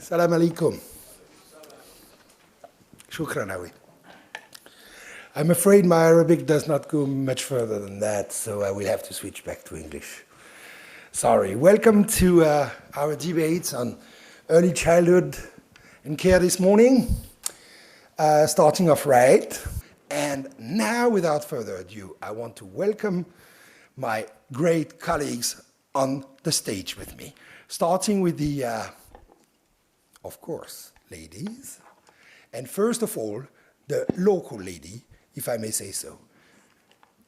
Salam alaikum. Shukran, Awi. I'm afraid my Arabic does not go much further than that, so I will have to switch back to English. Sorry. Welcome to our debates on early childhood and care this morning. Starting off right. And now, without further ado, I want to welcome my great colleagues on the stage with me. Starting with the, of course, ladies. And first of all, the local lady, if I may say so.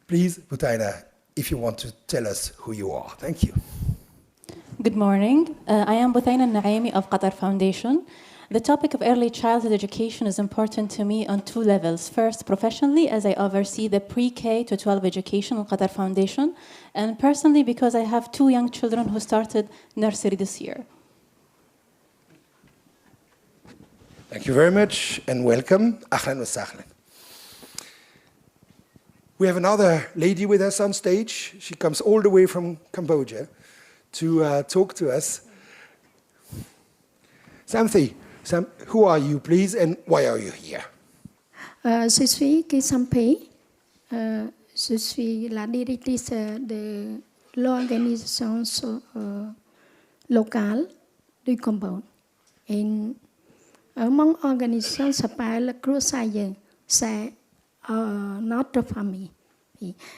Please, Butaina, if you want to tell us who you are. Thank you. Good morning. I am Butaina Naimi of Qatar Foundation. The topic of early childhood education is important to me on two levels. First, professionally, as I oversee the pre-K to 12 education on Qatar Foundation, and personally because I have two young children who started nursery this year. Thank you very much and welcome. Ahlan wa sahlan. We have another lady with us on stage. She comes all the way from Cambodia to talk to us. Samphy, who are you, please, and why are you here? Je suis Samphy. Je suis la directrice de l'organisation locale du Cambodge. Et mon organisation s'appelle Crusade. C'est notre famille.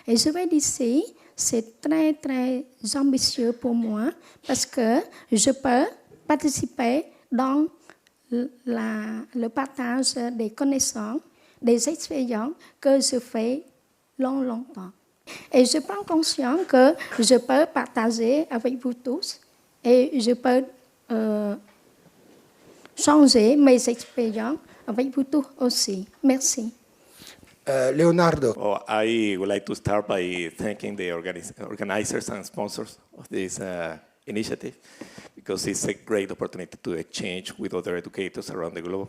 Et je vais dire ici, c'est très, très ambitieux pour moi parce que je peux participer dans le partage des connaissances, des expériences que je fais longtemps. Et je prends conscience que je peux partager avec vous tous et je peux changer mes expériences avec vous tous aussi. Merci. Leonardo. Well, I would like to start by thanking the organizers and sponsors of this initiative, because it's a great opportunity to exchange with other educators around the globe.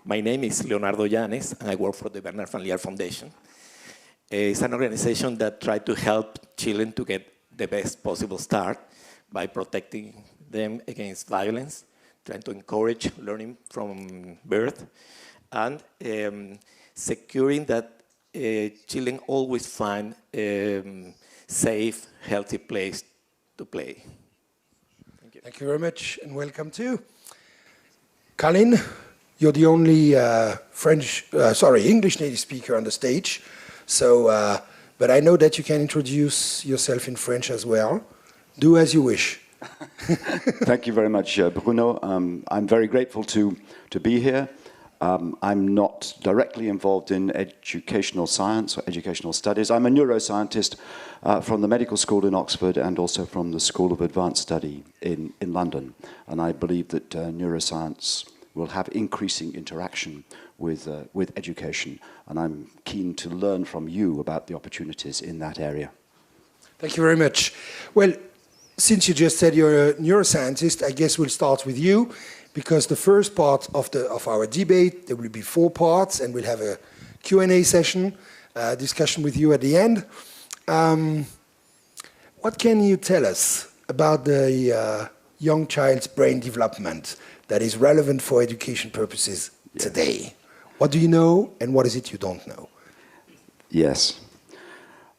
My name is Leonardo Llanes, and I work for the Bernard Van Leer Foundation. It's an organization that tries to help children to get the best possible start by protecting them against violence, trying to encourage learning from birth, and securing that children always find a safe, healthy place to play. Thank you very much, and welcome too. Colin, you're the only English native speaker on the stage. So, but I know that you can introduce yourself in French as well. Do as you wish. Thank you very much, Bruno. I'm very grateful to be here. I'm not directly involved in educational science or educational studies. I'm a neuroscientist from the medical school in Oxford and also from the School of Advanced Study in London. And I believe that neuroscience will have increasing interaction with education. And I'm keen to learn from you about the opportunities in that area. Thank you very much. Well, since you just said you're a neuroscientist, I guess we'll start with you, because the first part of our debate, there will be 4 parts, and we'll have a Q&A session, discussion with you at the end. What can you tell us about the young child's brain development that is relevant for education purposes today? What do you know, and what is it you don't know? Yes.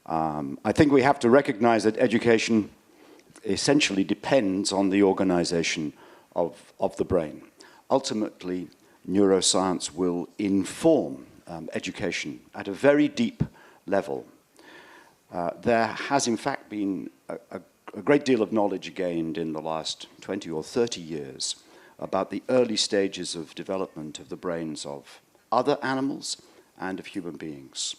I think we have to recognize that education essentially depends on the organization of the brain. Ultimately, neuroscience will inform education at a very deep level. There has, in fact, been a great deal of knowledge gained in the last 20 or 30 years about the early stages of development of the brains of other animals and of human beings.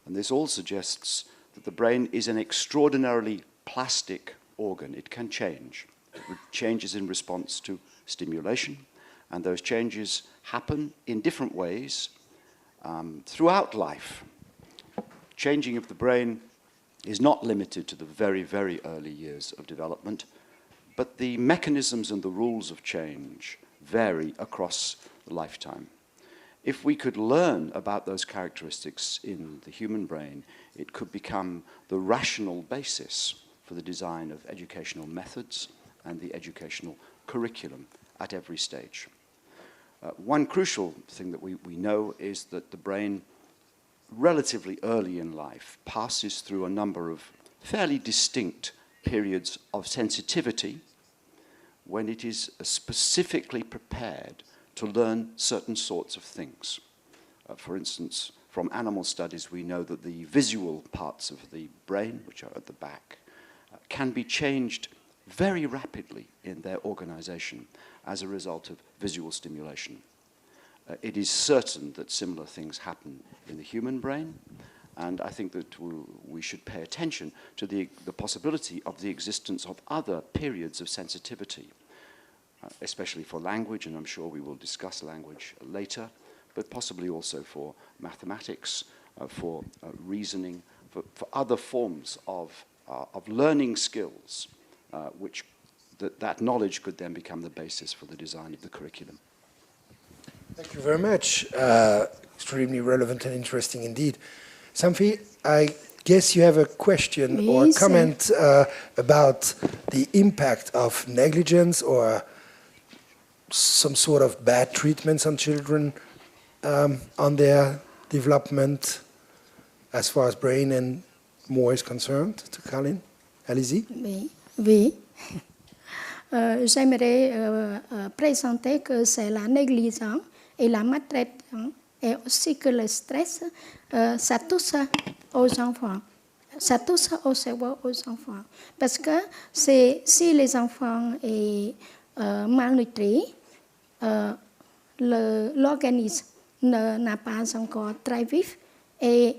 And this all suggests that the brain is an extraordinarily plastic organ. It can change. It changes in response to stimulation, and those changes happen in different ways throughout life. Changing of the brain is not limited to the very, very early years of development, but the mechanisms and the rules of change vary across the lifetime. If we could learn about those characteristics in the human brain, it could become the rational basis for the design of educational methods and the educational curriculum at every stage. One crucial thing that we know is that the brain, relatively early in life, passes through a number of fairly distinct periods of sensitivity when it is specifically prepared to learn certain sorts of things. For instance, from animal studies, we know that the visual parts of the brain, which are at the back, can be changed very rapidly in their organization as a result of visual stimulation. It is certain that similar things happen in the human brain, and I think that we should pay attention to the possibility of the existence of other periods of sensitivity, especially for language, and I'm sure we will discuss language later, but possibly also for mathematics, for reasoning, for other forms of learning skills, which that knowledge could then become the basis for the design of the curriculum. Thank you very much. Extremely relevant and interesting indeed. Samphy, I guess you have a question or Yes, comment about the impact of negligence or some sort of bad treatments on children on their development as far as brain and more is concerned, to Colin? Allez-y. Oui. J'aimerais présenter que c'est la négligence et la maltraitance et aussi que le stress, ça touche aux enfants. Ça touche au cerveau aux enfants. Parce que si les enfants sont malnutris, l'organisme n'a pas encore très vif et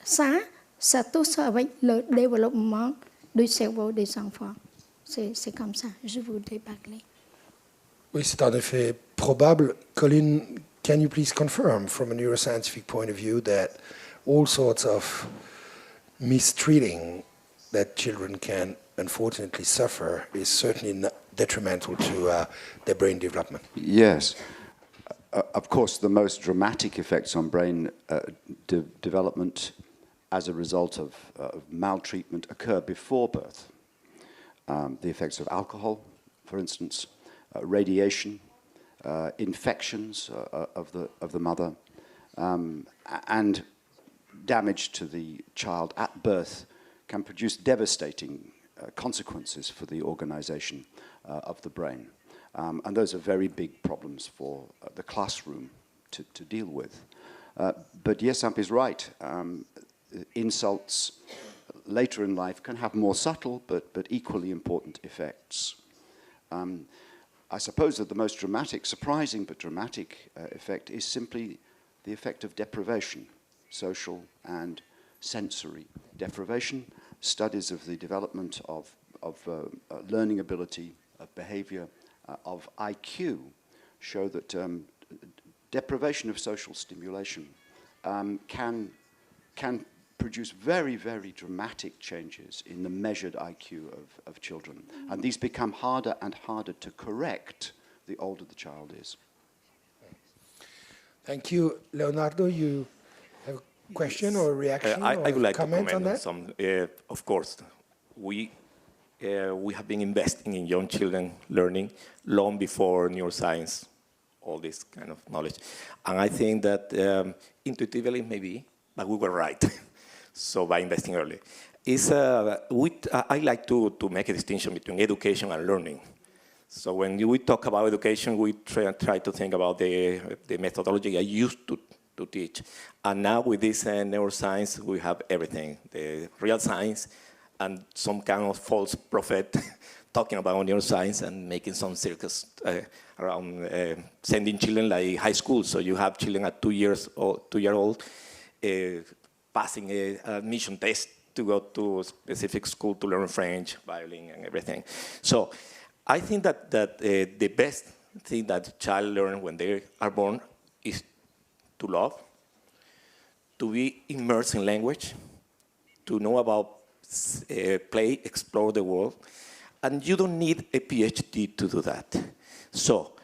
ça touche avec le développement du cerveau des enfants. C'est comme ça, je voudrais parler. Oui, c'est en effet probable. Colin, can you please confirm from a neuroscientific point of view that all sorts of mistreating that children can unfortunately suffer is certainly detrimental to their brain development? Yes. Of course, the most dramatic effects on brain development as a result of maltreatment occur before birth. The effects of alcohol, for instance, radiation, infections of the mother, and damage to the child at birth can produce devastating consequences for the organization of the brain. And those are very big problems for the classroom to deal with. But yes, Samphy is right. Insults later in life can have more subtle but equally important effects. I suppose that the most dramatic, surprising but dramatic effect is simply the effect of deprivation, social and sensory deprivation. Studies of the development of learning ability, of behavior, of IQ show that deprivation of social stimulation can produce very, very dramatic changes in the measured IQ of children. And these become harder and harder to correct the older the child is. Thank you. Leonardo, you have a question or a reaction I or would like comment to on comment that? on some. Of course, we have been investing in young children learning long before neuroscience, all this kind of knowledge. And I think that intuitively maybe, but we were right. So by investing early. I like to make a distinction between education and learning. So when we talk about education, we try to think about the methodology I used to teach. And now with this neuroscience, we have everything, the real science and some kind of false prophet talking about neuroscience and making some circus around sending children like high school. So you have children at 2 years old, passing an admission test to go to a specific school to learn French, violin, and everything. So I think that the best thing that a child learns when they are born is to love, to be immersed in language, to know about play, explore the world, and you don't need a PhD to do that. So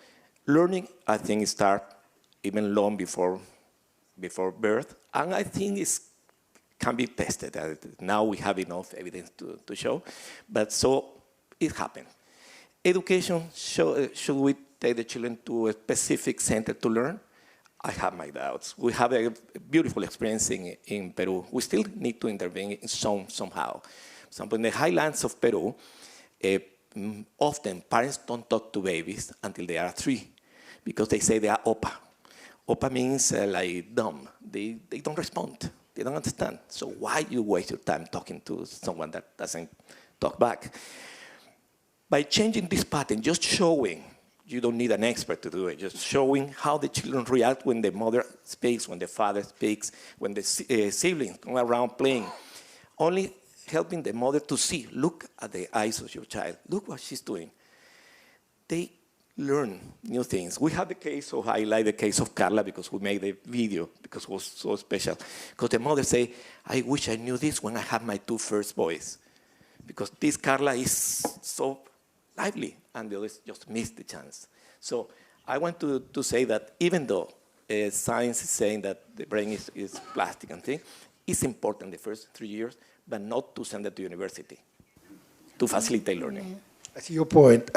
learning, I think, starts even long before birth, and I think it can be tested. Now we have enough evidence to show, but so it happened. Education, should we take the children to a specific center to learn? I have my doubts. We have a beautiful experience in Peru. We still need to intervene in somehow. For example, in the highlands of Peru, often parents don't talk to babies until they are 3 because they say they are opa. Opa means like dumb. They don't respond. They don't understand. So why you waste your time talking to someone that doesn't talk back? By changing this pattern, just showing, you don't need an expert to do it, just showing how the children react when the mother speaks, when the father speaks, when the siblings come around playing. Only helping the mother to see, look at the eyes of your child, look what she's doing. They learn new things. We have the case, so I like the case of Carla because we made the video because it was so special. Because the mother say, I wish I knew this when I had my 2 first boys. Because this Carla is so lively, and the others just missed the chance. So I want to say that even though science is saying that the brain is plastic and things, it's important the first 3 years, but not to send it to university, to facilitate learning. I see your point.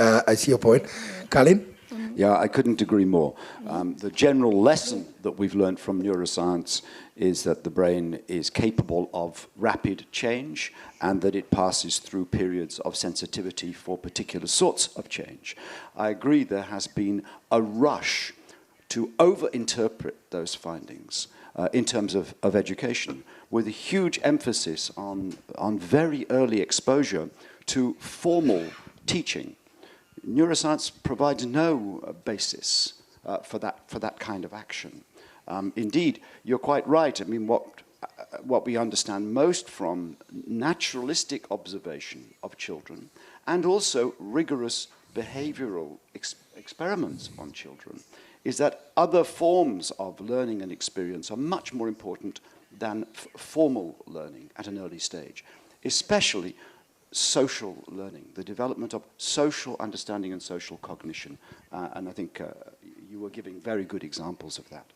Colin? Yeah, I couldn't agree more. The general lesson that we've learned from neuroscience is that the brain is capable of rapid change and that it passes through periods of sensitivity for particular sorts of change. I agree there has been a rush to overinterpret those findings in terms of education, with a huge emphasis on very early exposure to formal teaching. Neuroscience provides no basis for that kind of action. Indeed, you're quite right. I mean, what we understand most from naturalistic observation of children and also rigorous behavioral experiments on children is that other forms of learning and experience are much more important than formal learning at an early stage, especially social learning, the development of social understanding and social cognition. And I think you were giving very good examples of that.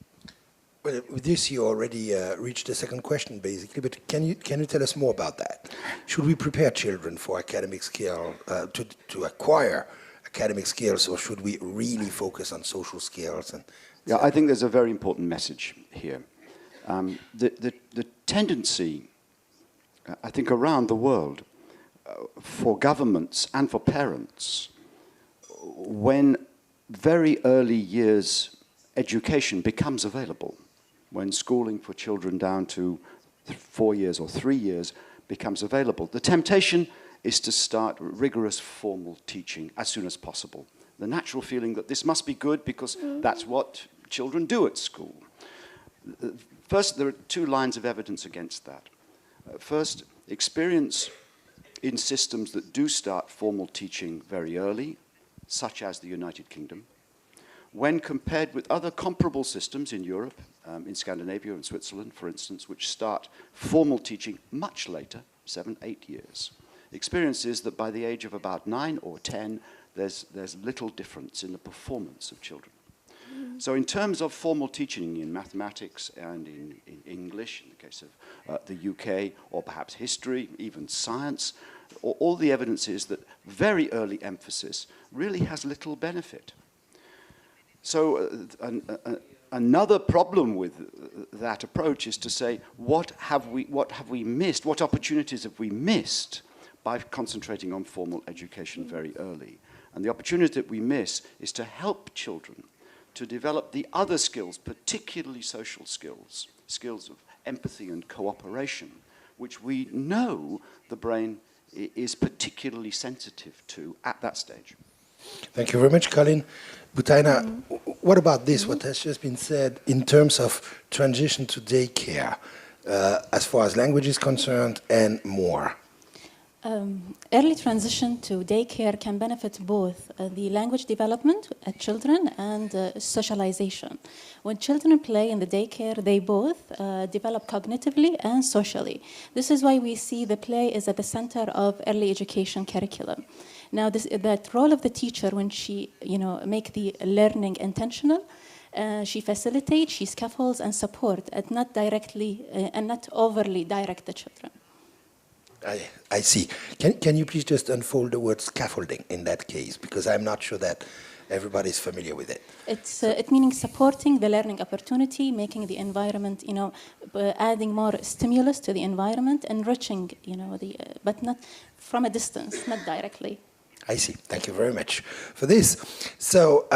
Well, with this, you already reached the second question, basically. But can you tell us more about that? Should we prepare children for academic skill to acquire academic skills, or should we really focus on social skills? Yeah, I think there's a very important message here. The tendency, I think, around the world, for governments and for parents, when very early years education becomes available, when schooling for children down to 4 years or 3 years becomes available, the temptation is to start rigorous formal teaching as soon as possible. The natural feeling that this must be good because that's what children do at school. First, there are 2 lines of evidence against that. First, experience in systems that do start formal teaching very early, such as the United Kingdom, when compared with other comparable systems in Europe, in Scandinavia and Switzerland, for instance, which start formal teaching much later, 7, 8 years. Experience is that by the age of about 9 or 10, there's little difference in the performance of children. So in terms of formal teaching in mathematics and in English, in the case of the UK, or perhaps history, even science, all the evidence is that very early emphasis really has little benefit. So another problem with that approach is to say, what have we missed? What opportunities have we missed by concentrating on formal education very early? And the opportunity that we miss is to help children to develop the other skills, particularly social skills, skills of empathy and cooperation, which we know the brain is particularly sensitive to at that stage. Thank you very much, Colin. Butaina, what about this, what has just been said in terms of transition to daycare, as far as language is concerned and more? Early transition to daycare can benefit both the language development at children and socialization. When children play in the daycare, they both develop cognitively and socially. This is why we see the play is at the center of early education curriculum. Now, that role of the teacher when she, make the learning intentional, she facilitates, she scaffolds and support, and not directly and not overly direct the children. I see. Can you please just unfold the word scaffolding in that case? Because I'm not sure that everybody's familiar with it. It meaning supporting the learning opportunity, making the environment, adding more stimulus to the environment, enriching, but not from a distance, not directly. I see. Thank you very much for this. So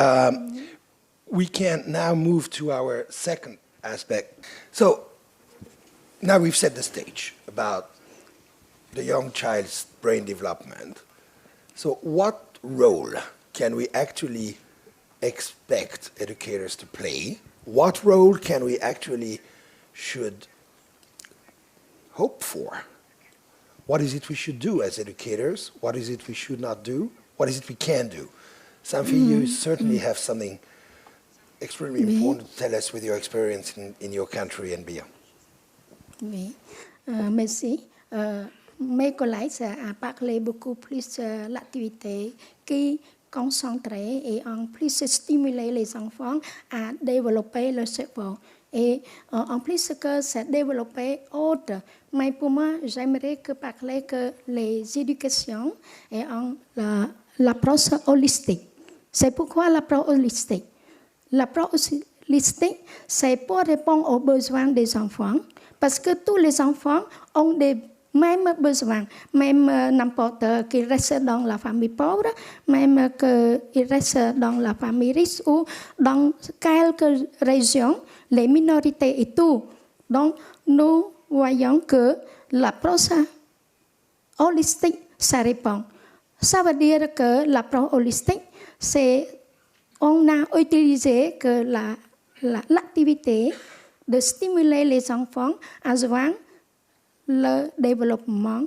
we can now move to our second aspect. So now we've set the stage about the young child's brain development. So what role can we actually expect educators to play? What role can we actually should hope for? What is it we should do as educators? What is it we should not do? What is it we can do? Samphy, you certainly have something extremely important to tell us with your experience in your country and beyond. Oui, merci. Mes collègues ont parlé beaucoup plus de l'activité qui concentrée et en plus stimuler les enfants à développer leur cerveau. Et en plus que c'est développer autre. Mais pour moi, j'aimerais parler que les éducations et en l'approche holistique. C'est pourquoi l'approche holistique? L'approche holistique, c'est pour répondre aux besoins des enfants, parce que tous les enfants ont des mêmes besoins, même n'importe qu'ils restent dans la famille pauvre, même qu'ils restent dans la famille riche ou dans quelques régions, les minorités et tout. Donc, nous voyons que l'approche holistique, ça répond. Ça veut dire que l'approche holistique, c'est on a utilisé que l'activité de stimuler les enfants à joindre le développement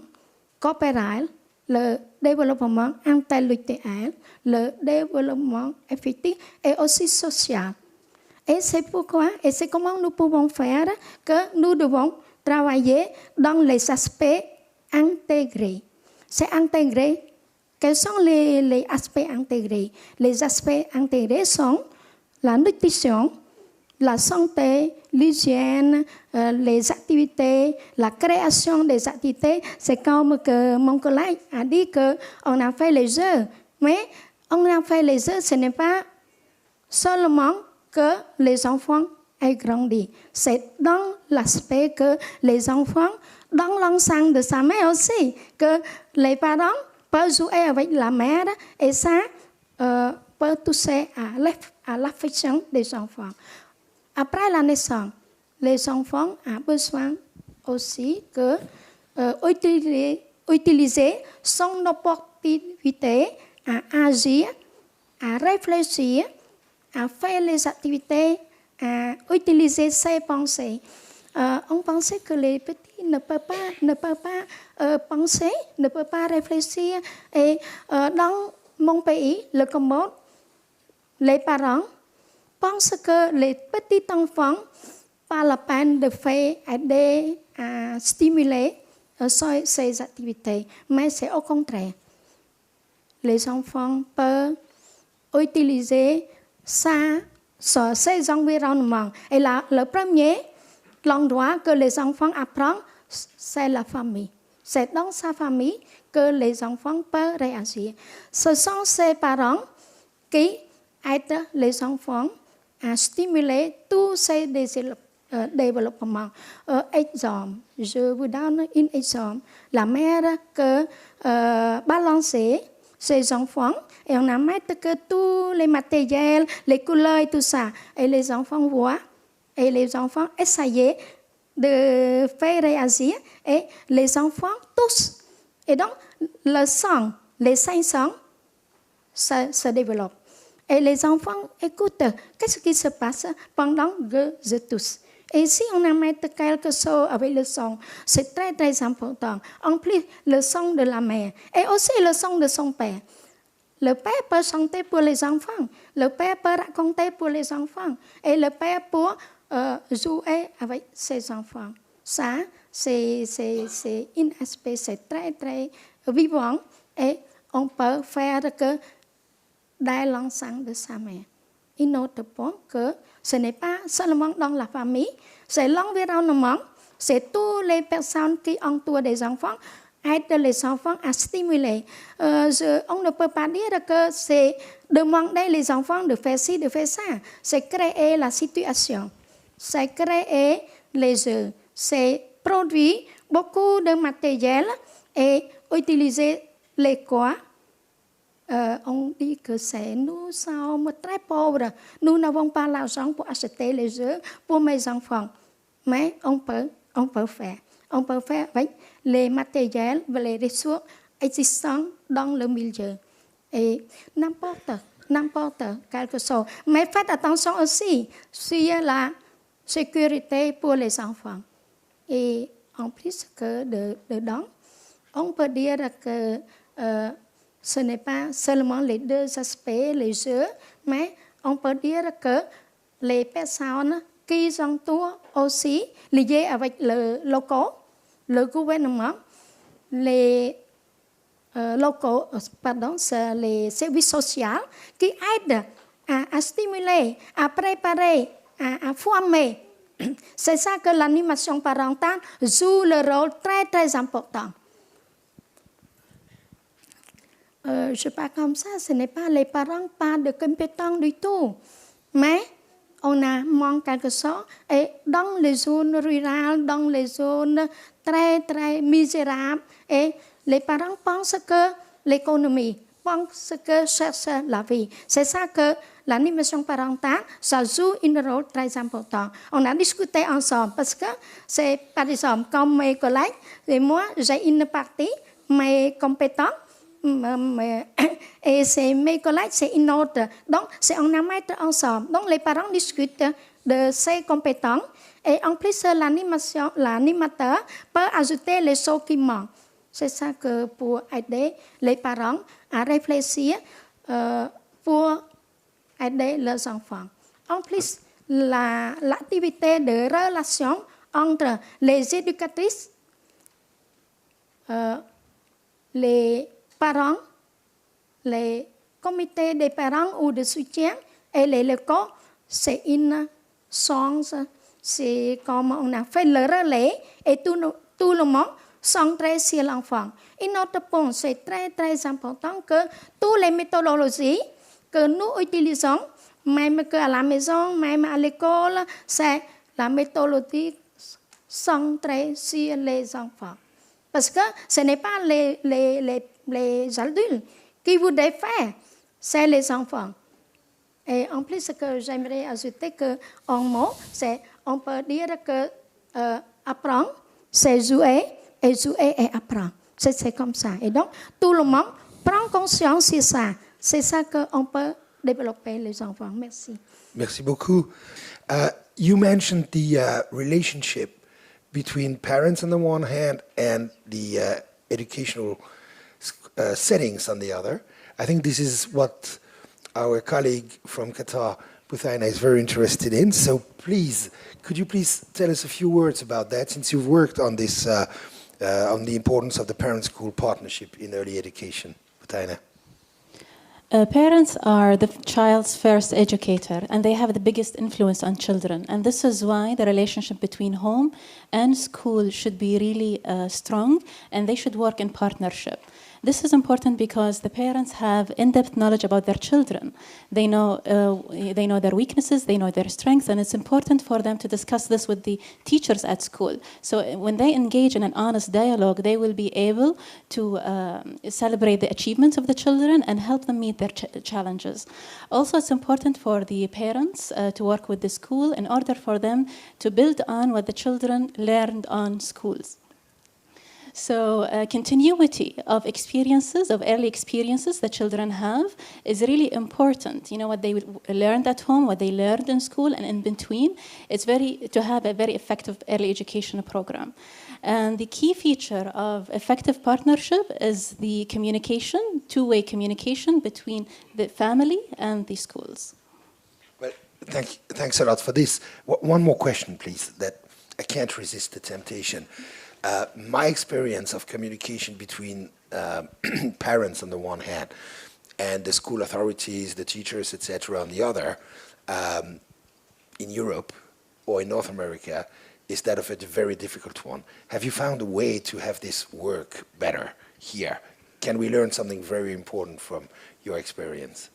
corporel, le développement intellectuel, le développement affectif et aussi social. Et c'est pourquoi, et c'est comment nous pouvons faire que nous devons travailler dans les aspects intégrés. C'est intégré. Quels sont les aspects intégrés? Les aspects intégrés sont la nutrition, la santé, l'hygiène, les activités, la création des activités. C'est comme que mon collègue a dit qu'on a fait les jeux. Mais on a fait les jeux, ce n'est pas seulement que les enfants aient grandi. C'est dans l'aspect que les enfants, dans l'ensemble de sa mère aussi, que les parents peuvent jouer avec la mère et ça peut toucher à l'affection des enfants. Après la naissance, les enfants ont besoin aussi que utiliser son opportunité à agir, à réfléchir, à faire les activités, à utiliser ses pensées. On pensait que les petits ne peuvent pas penser, ne peuvent pas réfléchir. Et dans mon pays, le Cambodge, les parents pensent que les petits enfants, pas la peine de faire aider à stimuler ces activités. Mais c'est au contraire. Les enfants peuvent utiliser ça sur ces environnements. Et là, le premier, l'endroit que les enfants apprennent, c'est la famille. C'est dans sa famille que les enfants peuvent réagir. Ce sont ces parents qui aident les enfants à stimuler tous ces développements. Exemple, je vous donne un exemple. La mère que balançait ses enfants et on a mis que tous les matériels, les couleurs et tout ça. Et les enfants voient et les enfants essayaient de faire réagir et les enfants tous. Et donc, le sang, les 5 sens se développent. Et les enfants écoutent qu'est-ce qui se passe pendant que je tousse. Et si on a mis quelque chose avec le son, c'est très très important. En plus, le son de la mère et aussi le son de son père. Le père peut chanter pour les enfants, le père peut raconter pour les enfants et le père peut jouer avec ses enfants. Ça, c'est un aspect, c'est très très vivant et on peut faire que dans l'ensemble de sa mère. Un autre point que ce n'est pas seulement dans la famille, c'est l'environnement, c'est toutes les personnes qui entourent des enfants aide les enfants à stimuler. On ne peut pas dire que c'est demander les enfants de faire ci, de faire ça. C'est créer la situation. C'est créer les jeux. C'est produire beaucoup de matériel et utiliser les quoi. On dit que nous sommes très pauvres. Nous n'avons pas l'argent pour acheter les jeux pour mes enfants. Mais on peut faire. On peut faire avec les matériels et les ressources existants dans le milieu. Et n'importe quelque chose. Mais faites attention aussi sur la sécurité pour les enfants. Et en plus que dedans, on peut dire que ce n'est pas seulement les deux aspects, les jeux, mais on peut dire que les personnes qui entourent aussi liées avec le local, le gouvernement, les les services sociaux qui aident à stimuler, à préparer, à former. C'est ça que l'animation parentale joue le rôle très très important. Je parle comme ça, ce n'est pas les parents pas de compétents du tout, mais on a manque quelque chose. Et dans les zones rurales, dans les zones très très misérables, et les parents pensent que l'économie, pensent que cherchent la vie. C'est ça que l'animation parentale, ça joue un rôle très important. On a discuté ensemble parce que c'est par exemple comme mes collègues et moi, j'ai une partie, mes compétences, et c'est mes collègues, c'est une autre. Donc, c'est on a mettre ensemble. Donc, les parents discutent de ces compétences et en plus, l'animateur peut ajouter les choses qui manquent. C'est ça que pour aider les parents à réfléchir pour aider leurs enfants. En plus, l'activité de relation entre les éducatrices, les parents, les comités des parents ou de soutien et les locaux, c'est une chance. C'est comme on a fait le relais et tout le monde centré sur l'enfant. Une autre point, c'est très très important que toutes les méthodologies que nous utilisons, même qu'à la maison, même à l'école, c'est la méthodologie centrée sur les enfants. Parce que ce n'est pas les adultes qui voudraient faire, c'est les enfants. Et en plus, ce que j'aimerais ajouter qu'en mot, c'est on peut dire que apprendre, c'est jouer, et jouer et apprendre. C'est comme ça. Et donc, tout le monde prend conscience de ça. C'est ça qu'on peut développer les enfants. Merci. Merci beaucoup. You mentioned the relationship between parents on the one hand and the educational settings on the other. I think this is what our colleague from Qatar, Buthaina, is very interested in. So please, could you please tell us a few words about that, since you've worked on this, on the importance of the parent-school partnership in early education? Buthaina. Parents are the child's first educator, and they have the biggest influence on children. And this is why the relationship between home and school should be really strong, and they should work in partnership. This is important because the parents have in-depth knowledge about their children. They know their weaknesses, they know their strengths, and it's important for them to discuss this with the teachers at school. So when they engage in an honest dialogue, they will be able to celebrate the achievements of the children and help them meet their challenges. Also, it's important for the parents to work with the school in order for them to build on what the children learned on schools. So continuity of experiences, of early experiences that children have is really important. You know, what they learned at home, what they learned in school, and in between. It's to have a very effective early education program. And the key feature of effective partnership is the communication, two-way communication between the family and the schools. Well, thanks a lot for this. One more question, please, that I can't resist the temptation. My experience of communication between parents on the one hand and the school authorities, the teachers, etc. on the other, in Europe or in North America, instead of a very difficult one. Have you found a way to have this work better here? Can we learn something very important from your experience?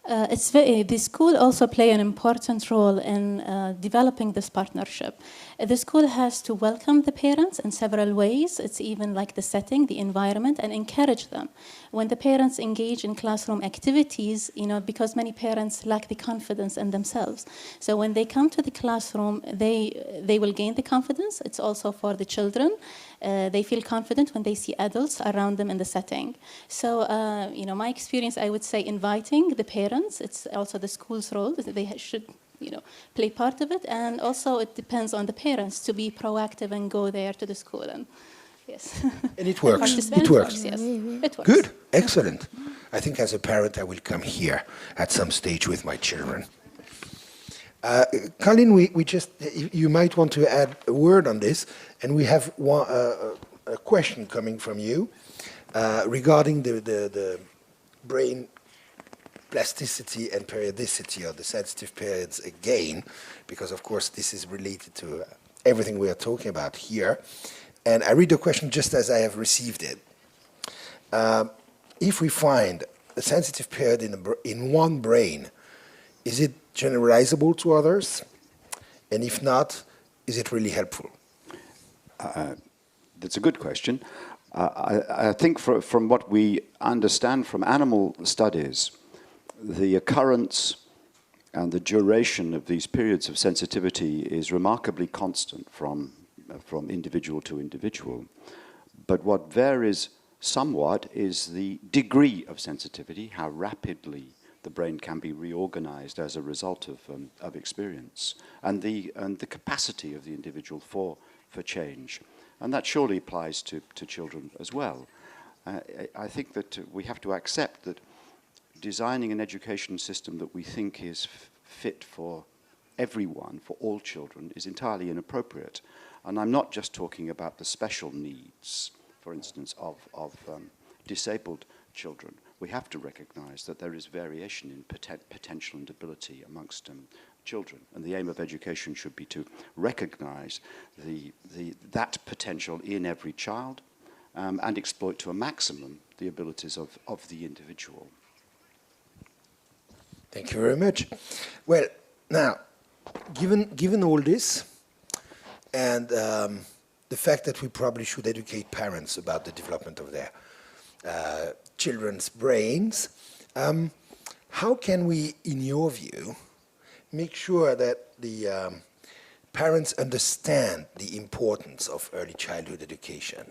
The school also play an important role in developing this partnership. The school has to welcome the parents in several ways. It's even like the setting, the environment, and encourage them. When the parents engage in classroom activities, because many parents lack the confidence in themselves. So when they come to the classroom, they will gain the confidence. It's also for the children. They feel confident when they see adults around them in the setting. So, my experience, I would say, inviting the parents. It's also the school's role. They should, play part of it. And also, it depends on the parents to be proactive and go there to the school. And yes. And it works. It works. Yes, it works. Good. Excellent. I think as a parent, I will come here at some stage with my children. Colin, you might want to add a word on this, and we have a question coming from you regarding the brain plasticity and periodicity, or the sensitive periods again, because of course this is related to everything we are talking about here. And I read the question just as I have received it. If we find a sensitive period in one brain, is it generalizable to others? And if not, is it really helpful? That's a good question. I think from what we understand from animal studies, the occurrence and the duration of these periods of sensitivity is remarkably constant from individual to individual. But what varies somewhat is the degree of sensitivity, how rapidly the brain can be reorganized as a result of experience, and the capacity of the individual for change. And that surely applies to children as well. I think that we have to accept that designing an education system that we think is fit for everyone, for all children, is entirely inappropriate. And I'm not just talking about the special needs, for instance, of disabled children. We have to recognize that there is variation in potential and ability amongst children. And the aim of education should be to recognize that potential in every child and exploit to a maximum the abilities of the individual. Thank you very much. Well, now, given all this, and the fact that we probably should educate parents about the development of their children's brains, how can we, in your view, make sure that the parents understand the importance of early childhood education,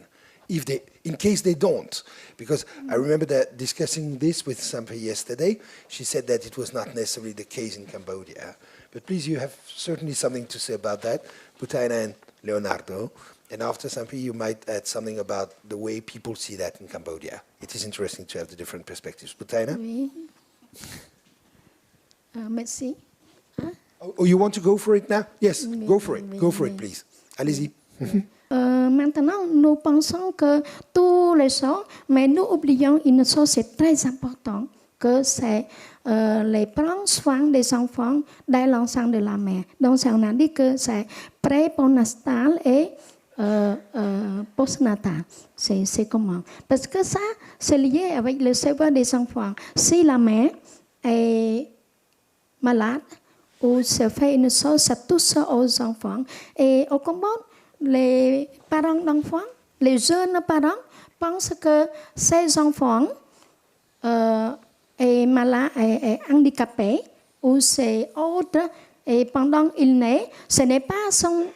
in case they don't? Because I remember that discussing this with Samphy yesterday. She said that it was not necessarily the case in Cambodia. But please, you have certainly something to say about that, Butaina and Leonardo. And after Samphy, you might add something about the way people see that in Cambodia. It is interesting to have the different perspectives. Butaina? Oui. Merci. Oh, you want to go for it now? Yes, go for it. Go for it, please. Allez-y. Maintenant, nous pensons que tous les jours, mais nous oublions une chose, c'est très important, que c'est les prendre soin des enfants dès l'enceinte de la mère. Donc, on a dit que c'est pré-postnatal et postnatal. C'est comment? Parce que ça, c'est lié avec le cerveau des enfants. Si la mère est malade ou se fait une chose, ça touche aux enfants. Et au Cambodge, les parents d'enfants, les jeunes parents pensent que ces enfants est malade, est handicapé ou c'est autre, et pendant qu'il naît, ce n'est pas son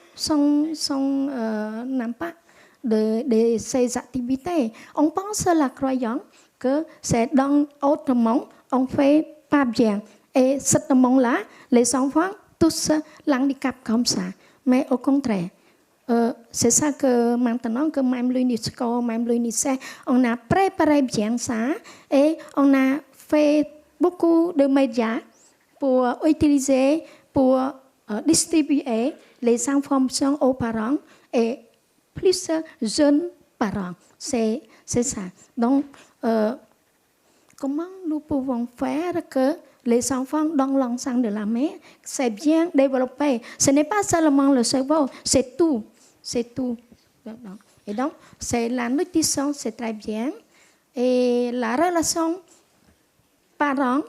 impact de ses activités. On pense à la croyance que c'est dans autre monde, on fait pas bien. Et ce monde-là, les enfants tous l'handicap comme ça. Mais au contraire, c'est ça que maintenant que même l'UNESCO, même l'UNICEF, on a préparé bien ça et on a fait beaucoup de médias pour utiliser, pour distribuer les informations aux parents et plus jeunes parents. C'est ça. Donc, comment nous pouvons faire que les enfants dans l'enceinte de la mère, c'est bien développé. Ce n'est pas seulement le cerveau, c'est tout. C'est tout. Et donc, c'est la nutrition, c'est très bien. Et la relation parents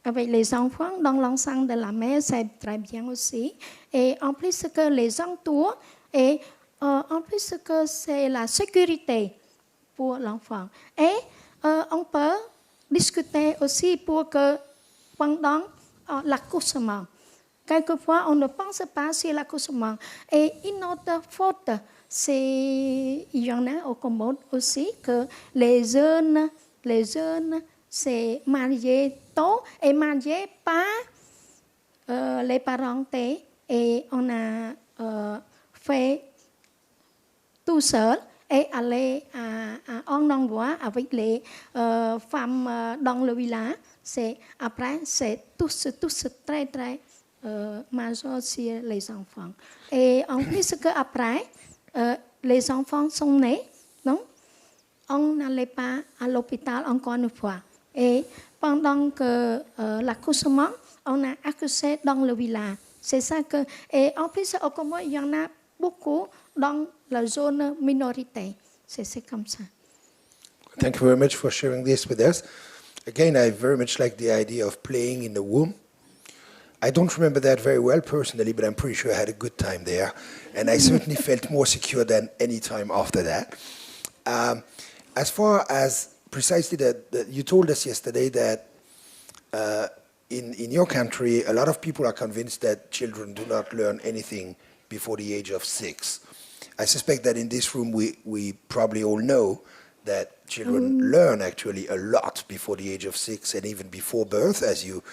avec les enfants dans l'enceinte de la mère, c'est très bien aussi. Et en plus que les entours, et en plus que c'est la sécurité pour l'enfant. Et on peut discuter aussi pour que pendant l'accouchement, quelquefois on ne pense pas sur l'accouchement. Et une autre faute, c'est, il y en a au Cambodge aussi, que les jeunes c'est marié tôt et marié par les parentés. Et on a fait tout seul et aller en endroit avec les femmes dans le village. Après, c'est tous très, très majeur sur les enfants. Et en plus qu'après, les enfants sont nés, non? On n'allait pas à l'hôpital encore une fois. Et pendant que l'accouchement, on a accouché dans le village. C'est ça que... Et en plus, au Congo, il y en a beaucoup dans la zone minorité. C'est comme ça. Thank you very much for sharing this with us. Again, I very much like the idea of playing in the womb. I don't remember that very well personally, but I'm pretty sure I had a good time there. And I certainly felt more secure than any time after that. As far as precisely that you told us yesterday that in your country, a lot of people are convinced that children do not learn anything before the age of 6. I suspect that in this room we probably all know that children learn actually a lot before the age of 6 and even before birth, as you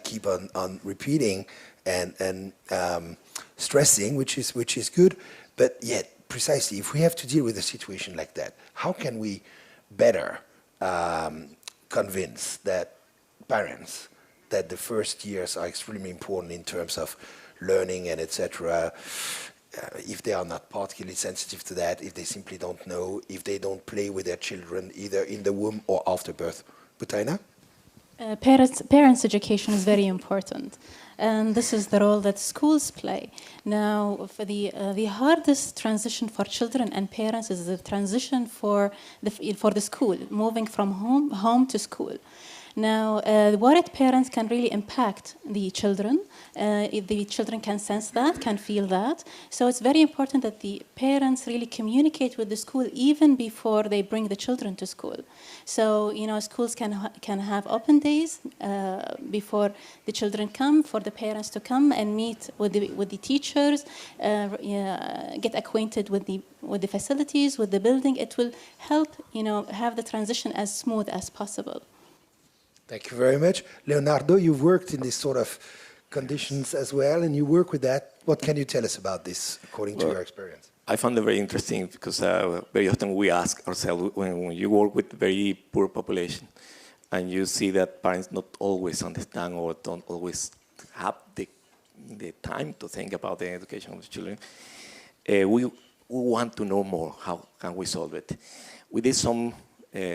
keep on repeating and stressing, which is good. But yet, precisely, if we have to deal with a situation like that, how can we better convince that parents that the first years are extremely important in terms of learning and etc., if they are not particularly sensitive to that, if they simply don't know, if they don't play with their children either in the womb or after birth? Butaina? Parents' education is very important, and this is the role that schools play. Now, for the hardest transition for children and parents is the transition for the school, moving from home to school. Now, worried parents can really impact the children. If the children can sense that, can feel that. So it's very important that the parents really communicate with the school even before they bring the children to school. So, schools can have open days before the children come, for the parents to come and meet with the teachers, get acquainted with the facilities, with the building. It will help, have the transition as smooth as possible. Thank you very much. Leonardo, you've worked in this sort of conditions as well, and you work with that. What can you tell us about this, according to your experience? I found it very interesting because very often we ask ourselves, when you work with very poor population, and you see that parents not always understand or don't always have the time to think about the education of the children, we want to know more. How can we solve it? We did some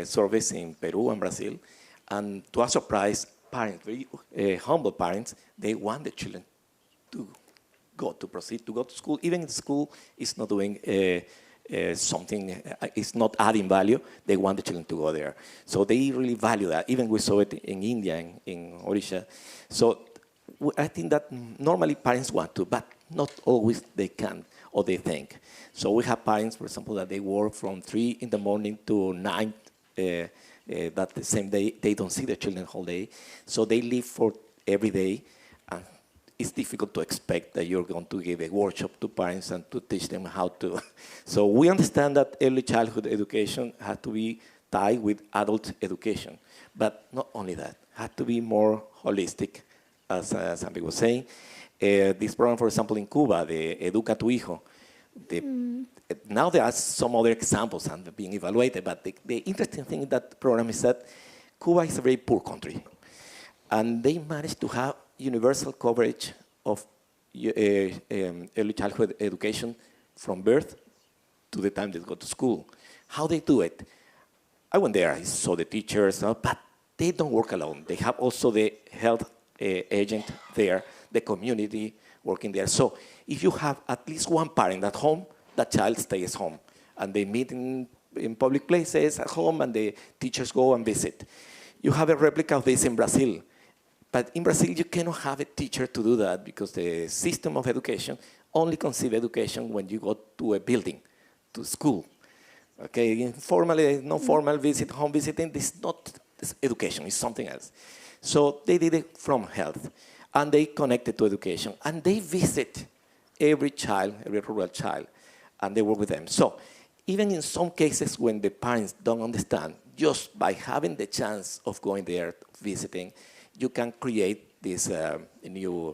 surveys in Peru and Brazil, and to our surprise, parents, very humble parents, they want the children to proceed to go to school, even if the school is not doing something, it's not adding value, they want the children to go there. So they really value that. Even we saw it in India, in Odisha. So I think that normally parents want to, but not always they can or they think. So we have parents, for example, that they work from 3 in the morning to 9 that the same day, they don't see their children the whole day. So they live for every day. And it's difficult to expect that you're going to give a workshop to parents and to teach them how to. So we understand that early childhood education has to be tied with adult education. But not only that, has to be more holistic, as Samphy was saying. This program, for example, in Cuba, the Educa tu Hijo, now there are some other examples and being evaluated, but the interesting thing in that program is that Cuba is a very poor country. And they managed to have universal coverage of early childhood education from birth to the time they go to school. How they do it? I went there, I saw the teachers, but they don't work alone. They have also the health agent there, the community working there. So if you have at least one parent at home, the child stays home. And they meet in public places at home, and the teachers go and visit. You have a replica of this in Brazil. But in Brazil, you cannot have a teacher to do that because the system of education only conceives education when you go to a building, to school. Okay, informally, non-formal visit, home visiting, this is not this education, it's something else. So they did it from health, and they connected to education, and they visit every child, every rural child, and they work with them. So even in some cases when the parents don't understand, just by having the chance of going there, visiting, you can create this new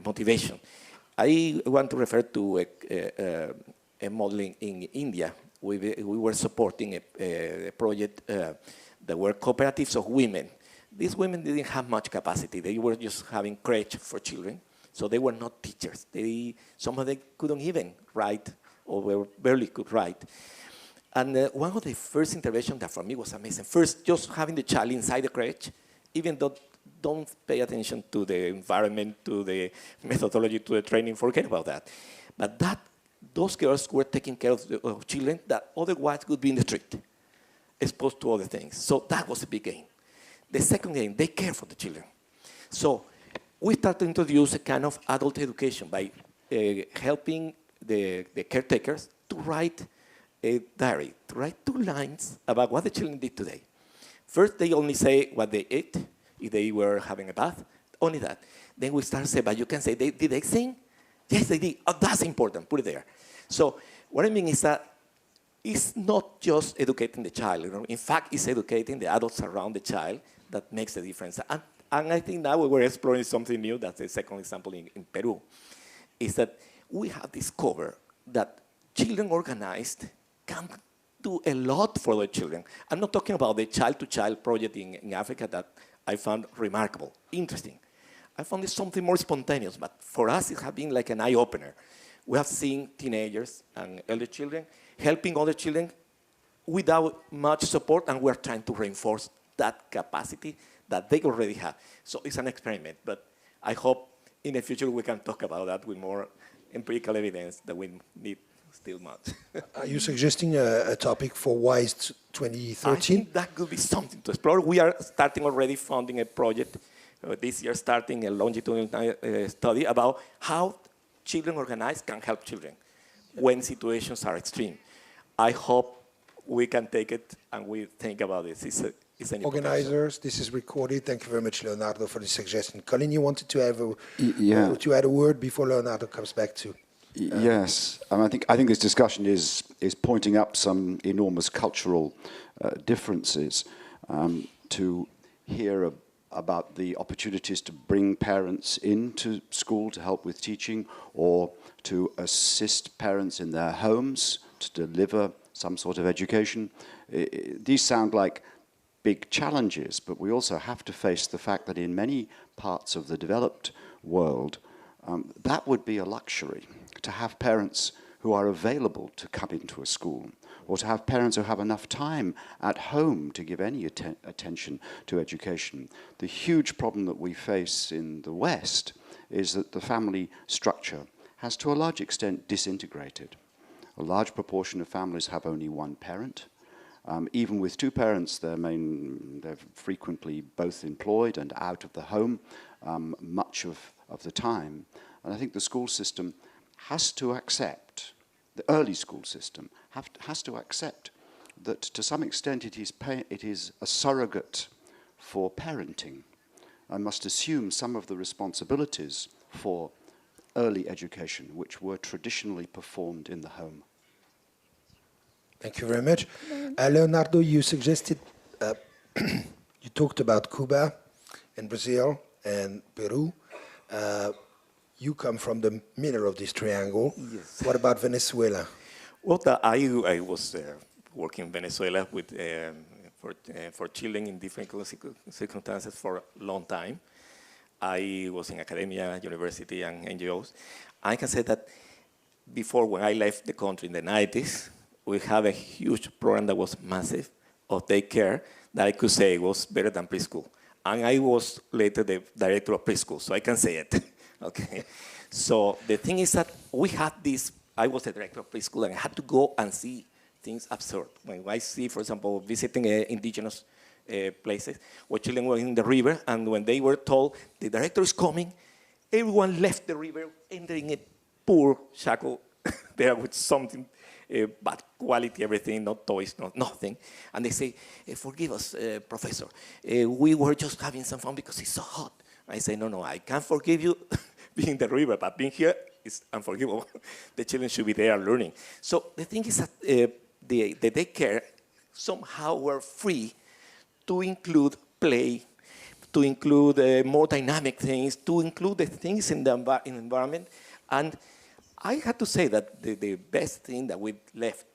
motivation. I want to refer to a model in India. We were supporting a project that were cooperatives of women. These women didn't have much capacity. They were just having crèche for children, so they were not teachers. Some of them couldn't even write, or barely could write. And one of the first interventions that for me was amazing. First, just having the child inside the crèche, even though don't pay attention to the environment, to the methodology, to the training, forget about that. But those girls were taking care of children that otherwise would be in the street, exposed to other things. So that was a big gain. The second gain, they care for the children. So we started to introduce a kind of adult education by helping the caretakers to write a diary, to write 2 lines about what the children did today. First, they only say what they ate, if they were having a bath, only that. Then we start to say, but you can say, did they sing? Yes, they did. Oh, that's important, put it there. So what I mean is that it's not just educating the child. You know? In fact, it's educating the adults around the child that makes the difference. And I think now we're exploring something new. That's the second example in Peru, is that we have discovered that children organized can do a lot for their children. I'm not talking about the child-to-child project in Africa that I found remarkable, interesting. I found it something more spontaneous, but for us it has been like an eye-opener. We have seen teenagers and elder children helping other children without much support, and we're trying to reinforce that capacity that they already have. So it's an experiment, but I hope in the future we can talk about that with more empirical evidence that we need still much. Are you suggesting a topic for WISE I 2013? think that could be something to explore. We are starting already funding a project this year, starting a longitudinal study about how children organized can help children when situations are extreme. I hope we can take it and we think about this. It's an Organizers, this is recorded. Thank you very much, Leonardo, for the suggestion. Colin, you wanted to have to add a word before Leonardo comes back to. Yes, I think this discussion is pointing up some enormous cultural differences. To hear about the opportunities to bring parents into school to help with teaching, or to assist parents in their homes to deliver some sort of education. These sound like big challenges, but we also have to face the fact that in many parts of the developed world, that would be a luxury, to have parents who are available to come into a school, or to have parents who have enough time at home to give any attention to education. The huge problem that we face in the West is that the family structure has to a large extent disintegrated. A large proportion of families have only one parent. Even with 2 parents, they're frequently both employed and out of the home much of the time. And I think the school system has to accept, the early school system has to accept that to some extent it is a surrogate for parenting, and must assume some of the responsibilities for early education, which were traditionally performed in the home. Thank you very much. Leonardo, you suggested, you talked about Cuba and Brazil and Peru. You come from the middle of this triangle. Yes. What about Venezuela? Well, I was working in Venezuela with, for children in different circumstances for a long time. I was in academia, university, and NGOs. I can say that before, when I left the country in the 90s, we have a huge program that was massive of daycare that I could say was better than preschool. And I was later the director of preschool, so I can say it. Okay. So the thing is that we had this, I was the director of preschool, and I had to go and see things absurd. When I see, for example, visiting indigenous places where children were in the river, and when they were told the director is coming, everyone left the river, entering a poor shackle there with something bad quality, everything, not toys, not nothing. And they say, forgive us, professor, we were just having some fun because it's so hot. I say, no, I can't forgive you being in the river, but being here is unforgivable. The children should be there learning. So the thing is that the daycare somehow were free to include play, to include more dynamic things, to include the things in the environment. And I had to say that the best thing that we left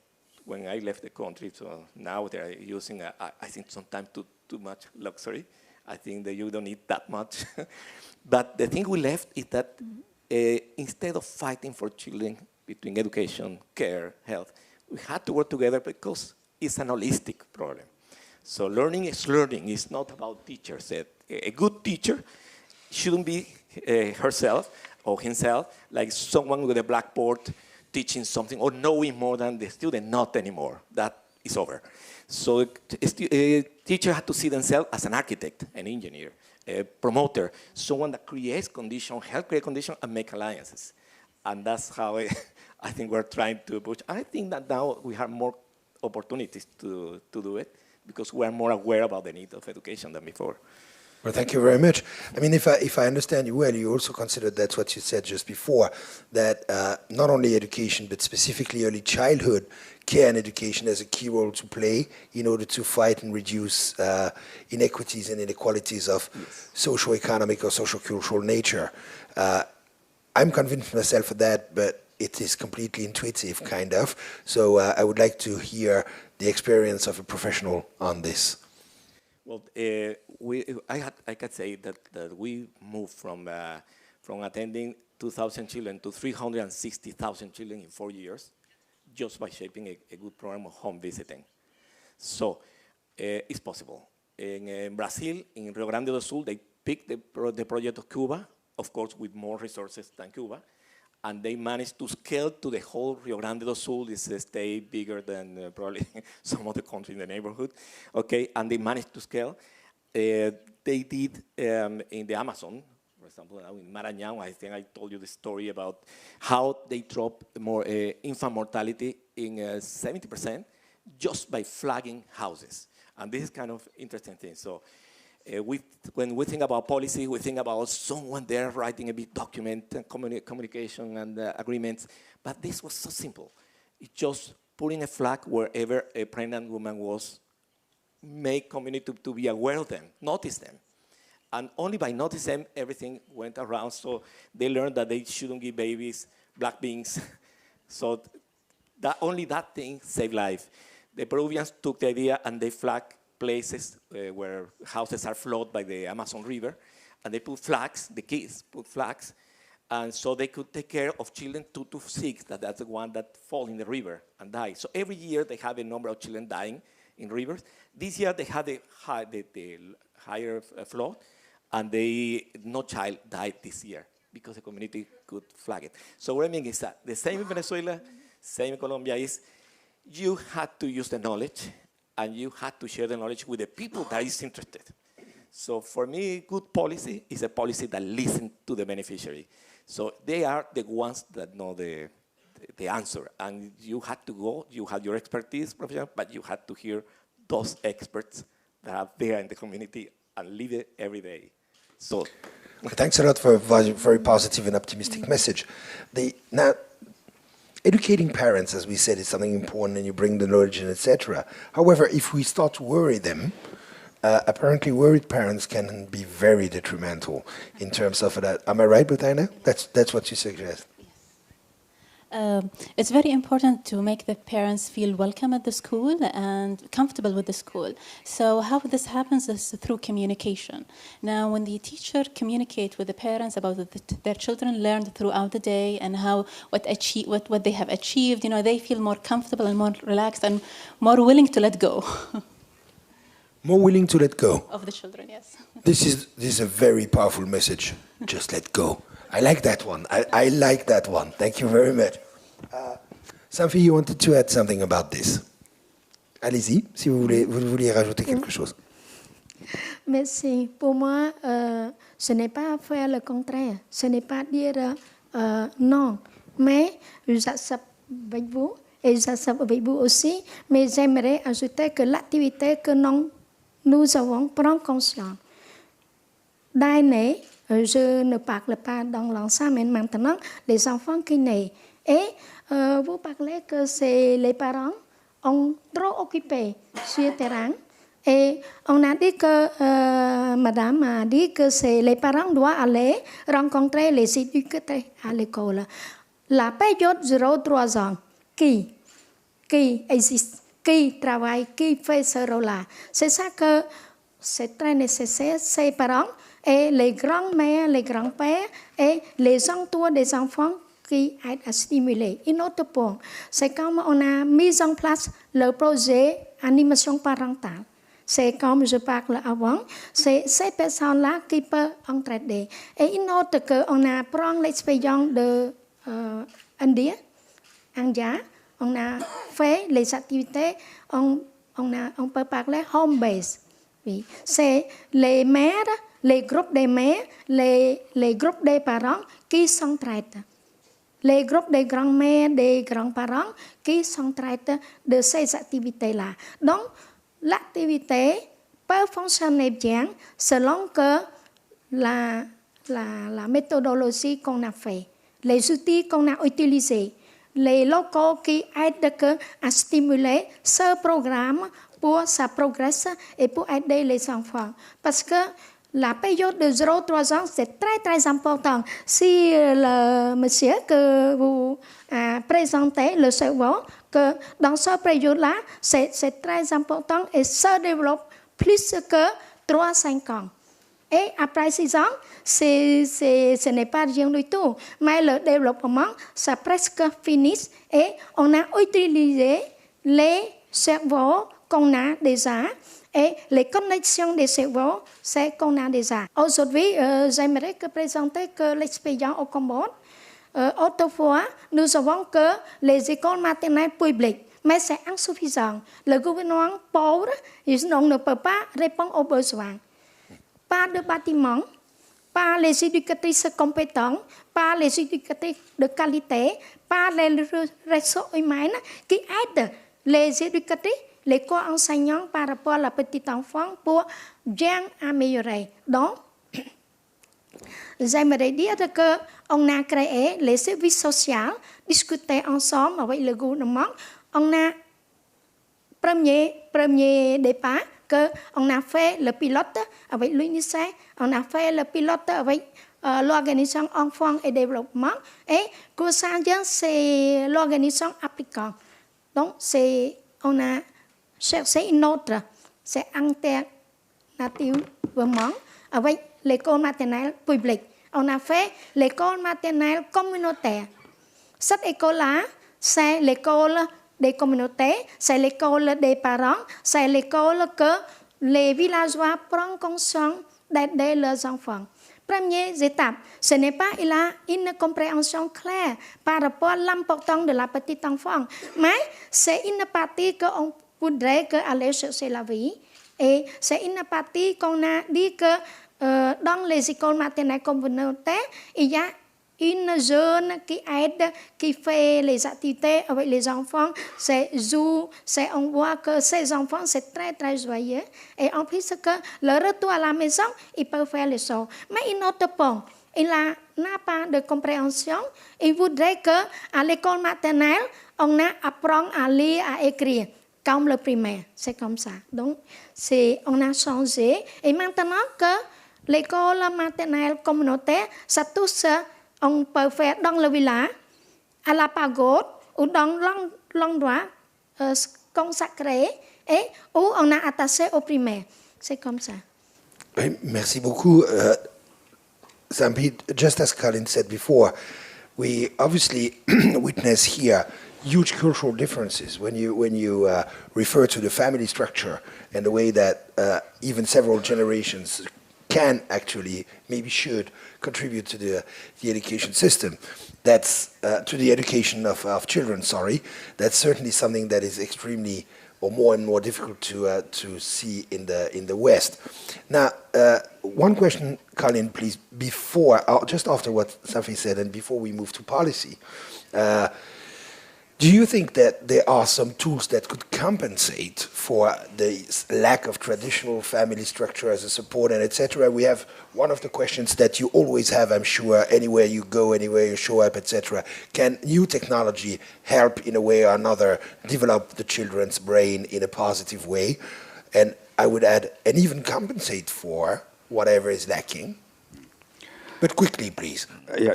when I left the country, so now they're using, I think, sometimes too much luxury. I think that you don't need that much. But the thing we left is that instead of fighting for children between education, care, health, we had to work together because it's an holistic problem. So learning is learning. It's not about teachers. A good teacher shouldn't be herself or himself like someone with a blackboard teaching something or knowing more than the student. Not anymore. That is over. So a teacher had to see themselves as an architect, an engineer, a promoter, someone that creates conditions, help create conditions, and make alliances. And that's how I think we're trying to push. I think that now we have more opportunities to do it because we are more aware about the need of education than before. Well, thank you very much. I mean, if I understand you well, you also consider that's what you said just before, that not only education, but specifically early childhood care and education has a key role to play in order to fight and reduce inequities and inequalities of socio-economic or socio-cultural nature. I'm convinced myself of that, but it is completely intuitive, kind of. So I would like to hear the experience of a professional on this. Well, I can say that we moved from attending 2,000 children to 360,000 children in 4 years, just by shaping a good program of home visiting. So it's possible. In Brazil, in Rio Grande do Sul, they picked the project of Cuba, of course, with more resources than Cuba, and they managed to scale to the whole Rio Grande do Sul. It's a state bigger than probably some other country in the neighborhood. Okay, and they managed to scale. They did in the Amazon, for example, in Maranhão. I think I told you the story about how they dropped more infant mortality in 70% just by flagging houses. And this is kind of interesting thing. So when we think about policy, we think about someone there writing a big document, and communication and agreements. But this was so simple. It's just putting a flag wherever a pregnant woman was, make community to be aware of them, notice them. And only by noticing them, everything went around. So they learned that they shouldn't give babies black beans. So only that thing saved life. The Peruvians took the idea and they flagged places where houses are flooded by the Amazon River, and they put flags, the kids put flags, and so they could take care of children 2 to 6, that's the one that fall in the river and die. So every year they have a number of children dying in rivers. This year they had the higher flood, and no child died this year because the community could flag it. So what I mean is that the same in Venezuela, same in Colombia is you had to use the knowledge, and you had to share the knowledge with the people that is interested. So for me, good policy is a policy that listens to the beneficiary. So they are the ones that know the answer. And you had to go, you had your expertise, professional, but you had to hear those experts that are there in the community and live it every day. So thanks a lot for a very positive and optimistic message. Now, educating parents, as we said, is something important, and you bring the knowledge in, etc. However, if we start to worry them, apparently worried parents can be very detrimental in terms of that. Am I right, Butaina? That's what you suggest. It's very important to make the parents feel welcome at the school and comfortable with the school. So how this happens is through communication. Now, when the teacher communicate with the parents about their children learned throughout the day and what they have achieved, they feel more comfortable and more relaxed and more willing to let go. More willing to let go. of the children, yes. This is a very powerful message. Just let go. I like that one. I like that one. Thank you very much. Samphy, you wanted to add something about this. Allez-y, si vous vouliez rajouter quelque chose. Merci. Pour moi, ce n'est pas faire le contraire. Ce n'est pas dire non. Mais j'accepte avec vous et j'accepte avec vous aussi. Mais j'aimerais ajouter que l'activité que nous avons prend conscience. D'aînés, je ne parle pas dans l'ensemble, mais maintenant, les enfants qui naissent. Et vous parlez que c'est les parents ont trop occupé sur le terrain. Et on a dit que, madame a dit que les parents doivent aller rencontrer les éducateurs à l'école. La période 0-3 ans, qui existe, qui travaille, qui fait ce rôle-là. C'est ça que c'est très nécessaire, ces parents et les grands-mères, les grands-pères et les entours des enfants qui aident à stimuler. Un autre point, c'est comme on a mis en place le projet animation parentale. C'est comme je parle avant, c'est ces personnes-là qui peuvent entraider. Et une autre qu'on apprend l'expérience de India, on a fait les activités, on peut parler home base. Oui. C'est les mères, les groupes des mères, les groupes des parents qui s'entraident. Les groupes des grands-mères, des grands-parents qui s'entraident de ces activités-là. Donc, l'activité peut fonctionner bien selon que la méthodologie qu'on a fait, les outils qu'on a utilisés, les locaux qui aident à stimuler ce programme pour sa progresse et pour aider les enfants. Parce que la période de 0-3 ans, c'est très très important. Si le monsieur que vous présentez, le cerveau, que dans cette période-là, c'est très important et ça développe plus que 3-5 ans. Et après 6 ans, ce n'est pas rien du tout. Mais le développement, ça presque fini et on a utilisé les cerveaux qu'on a déjà et les connexions des cerveaux, c'est qu'on a déjà. Aujourd'hui, j'aimerais présenter que l'expérience au Cambodge. Autrefois, nous savons que les écoles maternelles publiques, mais c'est insuffisant. Le gouvernement pauvre, on ne peut pas répondre aux besoins. Pas de bâtiments, pas les éducatrices compétentes, pas les éducatrices de qualité, pas les ressources humaines qui aident les éducatrices, les co-enseignants par rapport à la petite enfant pour bien améliorer. Donc, j'aimerais dire qu'on a créé les services sociaux, discuté ensemble avec le gouvernement. On a premier départ qu'on a fait le pilote avec l'UNICEF, on a fait le pilote avec l'organisation Enfants et Développement et Coursagen, c'est l'organisation applicante. Donc, on a cherché une autre, c'est alternativement avec l'école maternelle publique. On a fait l'école maternelle communautaire. Cette école-là, c'est l'école des communautés, c'est l'école des parents, c'est l'école que les villageois prennent conscience d'aider leurs enfants. Première étape, ce n'est pas il a une compréhension claire par rapport à l'importance de la petite enfant, mais c'est une partie qu'on voudrait aller chercher la vie et c'est une partie qu'on a dit que dans les écoles maternelles communautaires, il y a une jeune qui aide, qui fait les activités avec les enfants, c'est joue, on voit que ces enfants, c'est très très joyeux. Et en plus que le retour à la maison, ils peuvent faire les choses. Mais il note pas, il n'a pas de compréhension. Il voudrait qu'à l'école maternelle, on apprend à lire, à écrire, comme le primaire. C'est comme ça. Donc, on a changé. Et maintenant que l'école maternelle communautaire, ça touche. On peut faire dans le village, à la pagode ou dans l'endroit consacré et où on a attaché au primaire. C'est comme ça. Oui, merci beaucoup. Samphy, just as Colin said before, we obviously witness here huge cultural differences when you refer to the family structure and the way that even several generations can actually, maybe should, contribute to the education system. That's to the education of children. Sorry, that's certainly something that is extremely or more and more difficult to see in the West. Now, one question, Colin, please, before, just after what Samphy said, and before we move to policy. Do you think that there are some tools that could compensate for the lack of traditional family structure as a support and etc.? We have one of the questions that you always have, I'm sure, anywhere you go, anywhere you show up, etc. Can new technology help in a way or another develop the children's brain in a positive way? And I would add, and even compensate for whatever is lacking? But quickly, please. Yeah.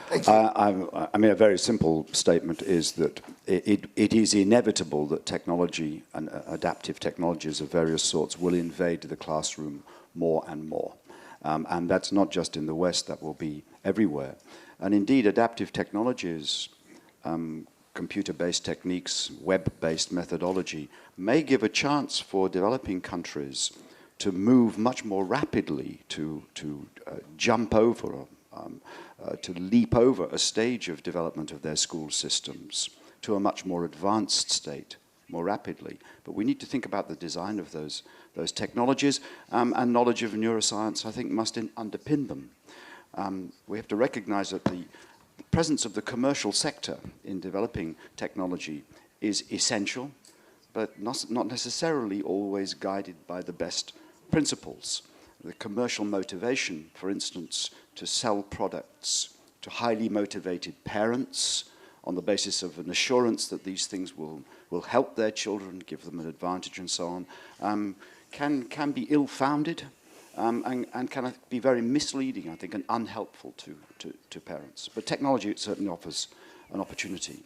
Thank you. I mean, a very simple statement is that it is inevitable that technology and adaptive technologies of various sorts will invade the classroom more and more. And that's not just in the West, that will be everywhere. And indeed, adaptive technologies, computer-based techniques, web-based methodology, may give a chance for developing countries to move much more rapidly, to jump over, to leap over a stage of development of their school systems to a much more advanced state more rapidly. But we need to think about the design of those technologies, and knowledge of neuroscience, I think, must underpin them. We have to recognize that the presence of the commercial sector in developing technology is essential, but not necessarily always guided by the best principles. The commercial motivation, for instance, to sell products to highly motivated parents on the basis of an assurance that these things will help their children, give them an advantage and so on, can be ill-founded and can be very misleading, I think, and unhelpful to parents. But technology certainly offers an opportunity.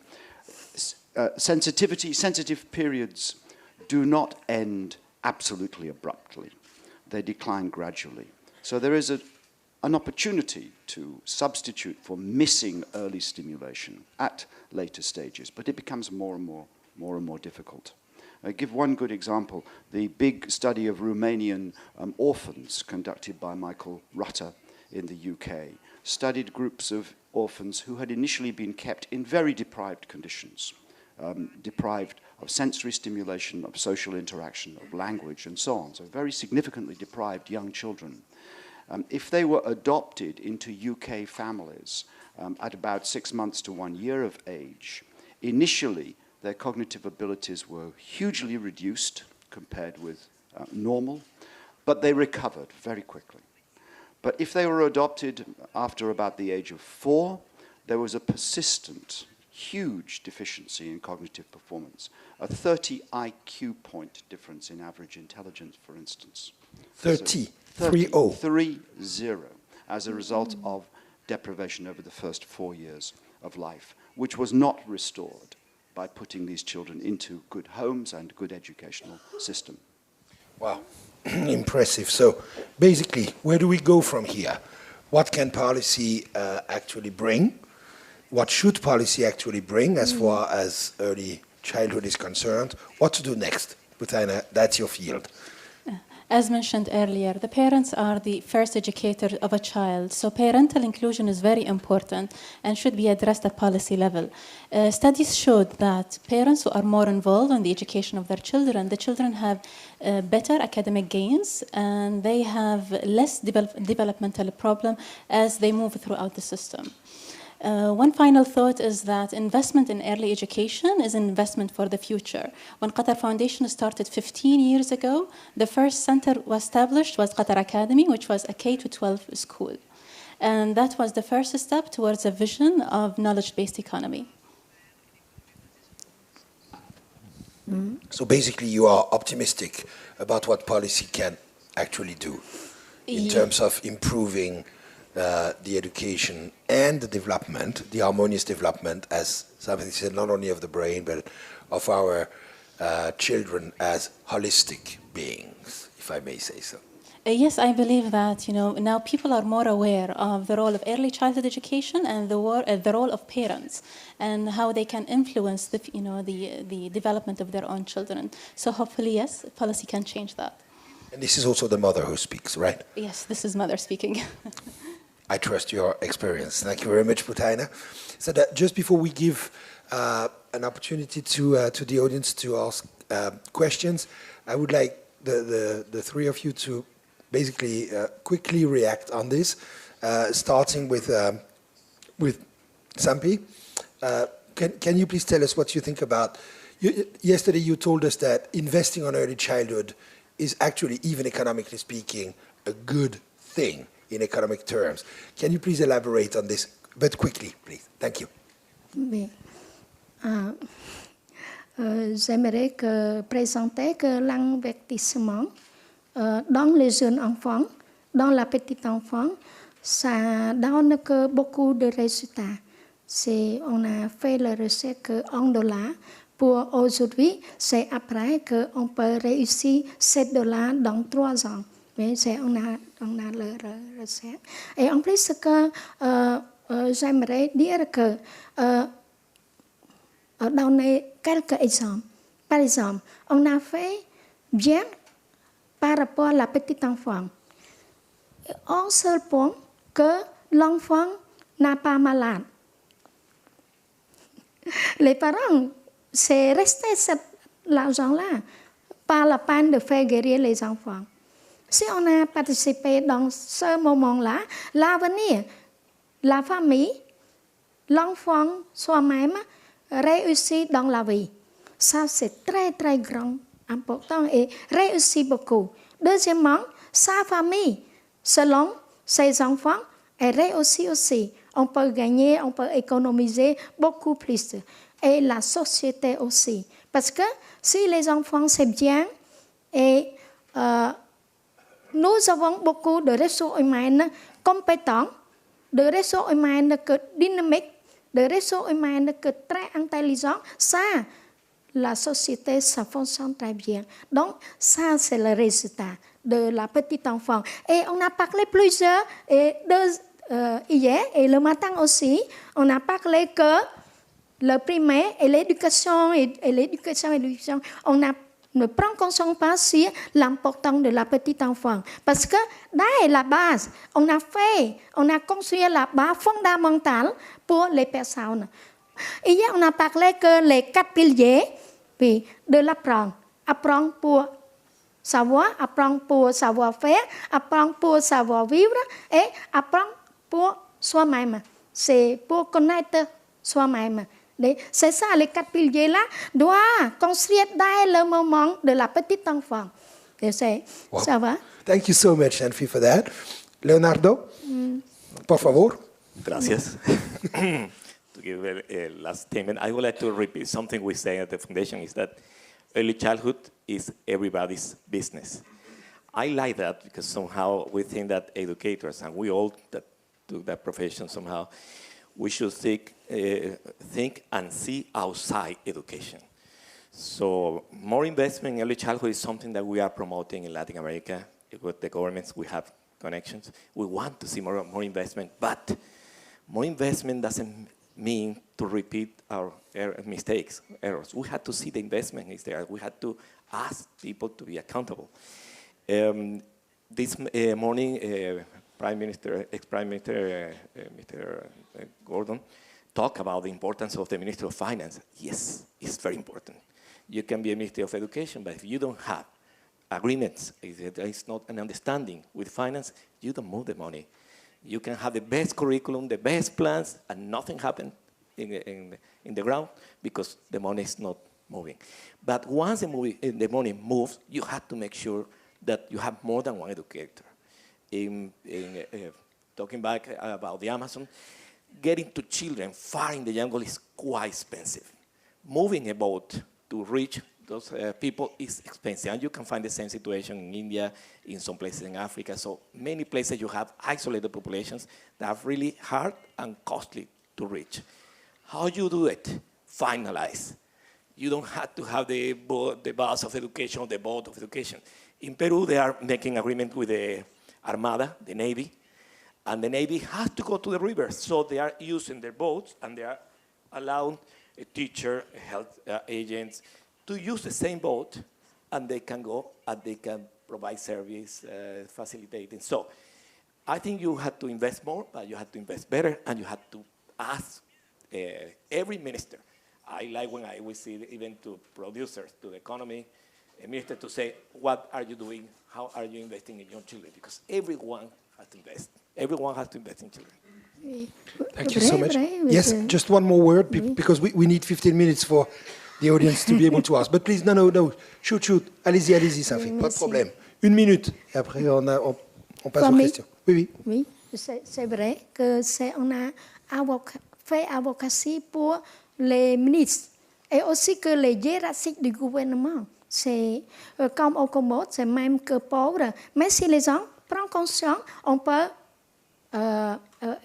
Sensitive periods do not end absolutely abruptly. They decline gradually. So there is an opportunity to substitute for missing early stimulation at later stages, but it becomes more and more difficult. I give one good example. The big study of Romanian orphans conducted by Michael Rutter in the UK studied groups of orphans who had initially been kept in very deprived conditions, deprived of sensory stimulation, of social interaction, of language, and so on. So very significantly deprived young children. If they were adopted into UK families at about 6 months to 1 year of age, initially their cognitive abilities were hugely reduced compared with normal, but they recovered very quickly. But if they were adopted after about the age of 4, there was a persistent huge deficiency in cognitive performance, a 30 IQ point difference in average intelligence, for instance. 30, So 30, as a result of deprivation over the first 4 years of life, which was not restored by putting these children into good homes and good educational system. Wow, impressive. So basically, where do we go from here? What can policy actually bring? What should policy actually bring as far as early childhood is concerned? What to do next? Butaina, that's your field. As mentioned earlier, the parents are the first educator of a child, so parental inclusion is very important and should be addressed at policy level. Studies showed that parents who are more involved in the education of their children, the children have better academic gains and they have less developmental problem as they move throughout the system. One final thought is that investment in early education is an investment for the future. When Qatar Foundation started 15 years ago, the first center was established was Qatar Academy, which was a K-12 school. And that was the first step towards a vision of knowledge-based economy. So basically you are optimistic about what policy can actually do in terms of improving the education and the development, the harmonious development, as Samphy said, not only of the brain, but of our children as holistic beings, if I may say so. Yes, I believe that, now people are more aware of the role of early childhood education and the role of parents and how they can influence the development of their own children. So hopefully, yes, policy can change that. And this is also the mother who speaks, right? Yes, this is mother speaking. I trust your experience. Thank you very much, Butaina. So that just before we give an opportunity to the audience to ask questions, I would like the three of you to basically quickly react on this, starting with Samphy. Can you please tell us what you think about? Yesterday you told us that investing on early childhood is actually, even economically speaking, a good thing in economic terms. Can you please elaborate on this, but quickly, please? Thank you. Oui. J'aimerais présenter que l'investissement dans les jeunes enfants, dans la petite enfant, ça donne que beaucoup de résultats. On a fait la recherche en dollars. Pour aujourd'hui, c'est après qu'on peut réussir $7 dans 3 ans. Mais on a la recherche. Et en plus, j'aimerais dire que donner quelques exemples. Par exemple, on a fait bien par rapport à la petite enfant. Un seul point, que l'enfant n'a pas malade. Les parents, c'est resté l'argent-là, pas la peine de faire guérir les enfants. Si on a participé dans ce moment-là, l'avenir, la famille, l'enfant soi-même réussit dans la vie. Ça, c'est très, très grand, important et réussit beaucoup. Deuxièmement, sa famille, selon ses enfants, elle réussit aussi. On peut gagner, on peut économiser beaucoup plus. Et la société aussi. Parce que si les enfants, c'est bien, et nous avons beaucoup de ressources humaines compétentes, de ressources humaines dynamiques, de ressources humaines très intelligentes, ça, la société, ça fonctionne très bien. Donc, ça, c'est le résultat de la petite enfant. Et on a parlé plusieurs, hier et le matin aussi, on a parlé que le primaire et l'éducation, on ne prend conscience pas sur l'importance de la petite enfant. Parce que dès la base, on a construit la base fondamentale pour les personnes. Hier, on a parlé que les 4 piliers de l'apprendre. Apprendre pour savoir, apprendre pour savoir faire, apprendre pour savoir vivre et apprendre pour soi-même. C'est pour connaître soi-même. C'est ça, les 4 piliers-là doivent construire dès le moment de la petite enfant. Wow. Ça va? Thank you so much, Samphy, for that. Leonardo, por favor. Gracias. To give a last statement, I would like to repeat something we say at the foundation is that early childhood is everybody's business. I like that because somehow we think that educators, and we all that do that profession somehow, we should think and see outside education. So more investment in early childhood is something that we are promoting in Latin America with the governments. We have connections. We want to see more investment, but more investment doesn't mean to repeat our mistakes, errors. We had to see the investment is there. We had to ask people to be accountable. This morning, Prime Minister, ex-Prime Minister, Mr. Gordon, talked about the importance of the Ministry of Finance. Yes, it's very important. You can be a Ministry of Education, but if you don't have agreements, if there is not an understanding with finance, you don't move the money. You can have the best curriculum, the best plans, and nothing happens in the ground because the money is not moving. But once the money moves, you have to make sure that you have more than one educator. Talking back about the Amazon, getting to children far in the jungle is quite expensive. Moving a boat to reach those people is expensive. And you can find the same situation in India, in some places in Africa. So many places you have isolated populations that are really hard and costly to reach. How you do it? Finalize. You don't have to have the bus of education or the boat of education. In Peru, they are making agreement with the Armada, the Navy, and the Navy has to go to the rivers. So they are using their boats, and they are allowing a teacher, health agents, to use the same boat, and they can go and they can provide service, facilitating. So I think you have to invest more, but you have to invest better, and you have to ask every minister. I like when I will see even to producers, to the economy, a minister to say, what are you doing? How are you investing in young children? Because everyone has to invest. Everyone has to invest in children. Thank you so much. Yes, just one more word, because we need 15 minutes for the audience to be able to ask. But please, no. Shoot. Allez-y, Samphy, pas de problème. Une minute, et après on passe aux questions. Oui, c'est vrai que on a fait advocacy pour les ministres et aussi que les hiérarchies du gouvernement. C'est comme au Cambodge, c'est même que pauvre. Mais si les gens prennent conscience, on peut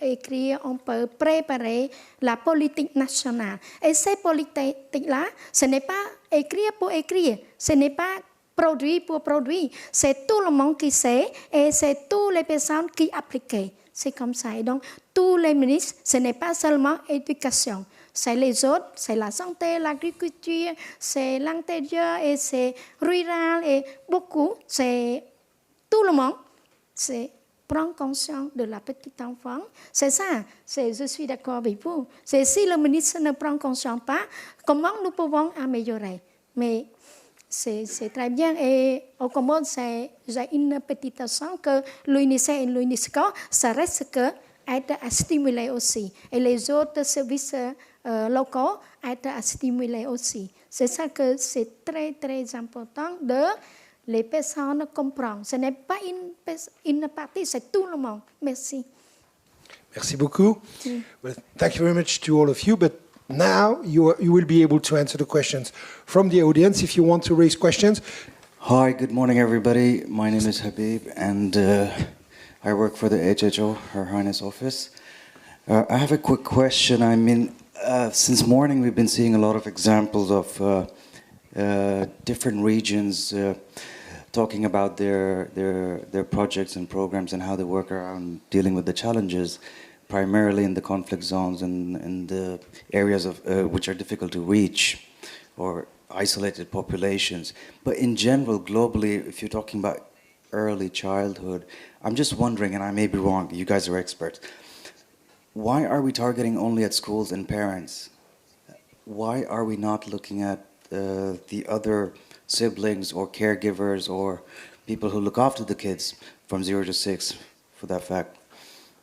écrire, on peut préparer la politique nationale. Et ces politiques-là, ce n'est pas écrire pour écrire, ce n'est pas produit pour produire. C'est tout le monde qui sait et c'est toutes les personnes qui appliquent. C'est comme ça. Et donc, tous les ministres, ce n'est pas seulement éducation. C'est les autres, c'est la santé, l'agriculture, c'est l'intérieur et c'est rural et beaucoup. C'est tout le monde. C'est prendre conscience de la petite enfant. C'est ça. Je suis d'accord avec vous. C'est si le ministre ne prend conscience pas, comment nous pouvons améliorer? Mais c'est très bien. Et au Cambodge, j'ai une petite leçon que l'UNICEF et l'UNESCO, ça reste que être à stimuler aussi. Et les autres services locaux être à stimuler aussi. C'est ça que c'est très, très important de les personnes comprendre. Ce n'est pas une partie, c'est tout le monde. Merci. Merci beaucoup. Well, thank you very much to all of you. But now you will be able to answer the questions from the audience if you want to raise questions. Hi, good morning, everybody. My name is Habib, and I work for the HHO, Her Highness Office. I have a quick question. I mean, since morning we've been seeing a lot of examples of different regions talking about their projects and programs and how they work around dealing with the challenges, primarily in the conflict zones and in the areas of which are difficult to reach or isolated populations. But in general, globally, if you're talking about early childhood, I'm just wondering, and I may be wrong, you guys are experts, why are we targeting only at schools and parents? Why are we not looking at the other siblings or caregivers or people who look after the kids from 0 to 6, for that fact,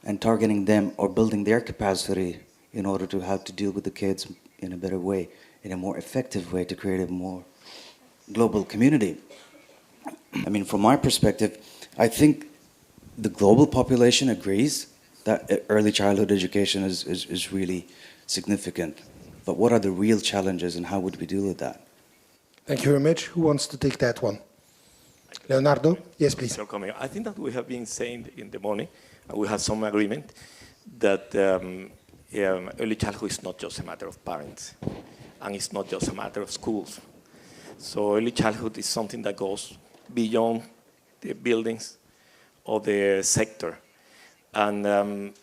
and targeting them or building their capacity in order to have to deal with the kids in a better way, in a more effective way, to create a more global community? I mean, from my perspective, I think the global population agrees that early childhood education is really significant. But what are the real challenges and how would we deal with that? Thank you very much. Who wants to take that one? Leonardo? Yes, please. I think that we have been saying in the morning, and we have some agreement, that early childhood is not just a matter of parents, and it's not just a matter of schools. So early childhood is something that goes beyond the buildings or the sector. And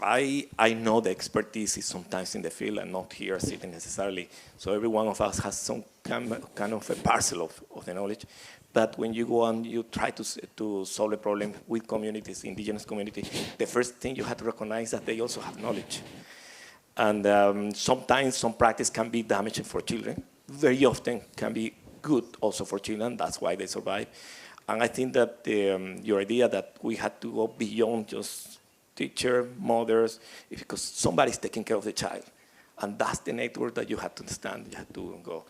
I know the expertise is sometimes in the field and not here sitting necessarily. So every one of us has some kind of a parcel of the knowledge. But when you go and you try to solve a problem with communities, indigenous communities, the first thing you have to recognize that they also have knowledge. And sometimes some practice can be damaging for children. Very often can be good also for children. That's why they survive. And I think that your idea that we had to go beyond just teacher, mothers, because somebody's taking care of the child. And that's the network that you have to understand. You have to go.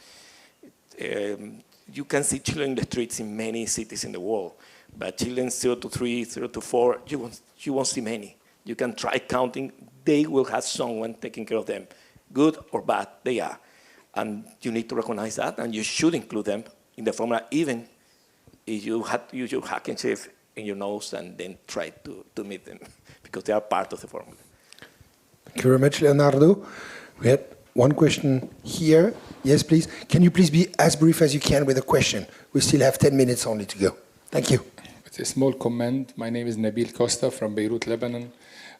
You can see children in the streets in many cities in the world, but children 0 to 3, 0 to 4, you won't see many. You can try counting. They will have someone taking care of them. Good or bad, they are. And you need to recognize that, and you should include them in the formula, even if you have to use your handkerchief in your nose and then try to meet them, because they are part of the formula. Thank you very much, Leonardo. We had one question here. Yes, please. Can you please be as brief as you can with a question? We still have 10 minutes only to go. Thank you. It's a small comment. My name is Nabil Costa from Beirut, Lebanon.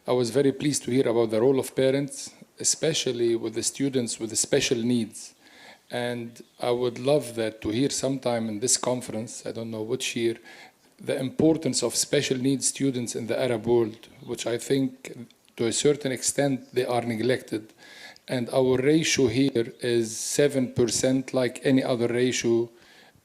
I was very pleased to hear about the role of parents, especially with the students with the special needs. And I would love that to hear sometime in this conference, I don't know which year, the importance of special needs students in the Arab world, which I think to a certain extent they are neglected. And our ratio here is 7% like any other ratio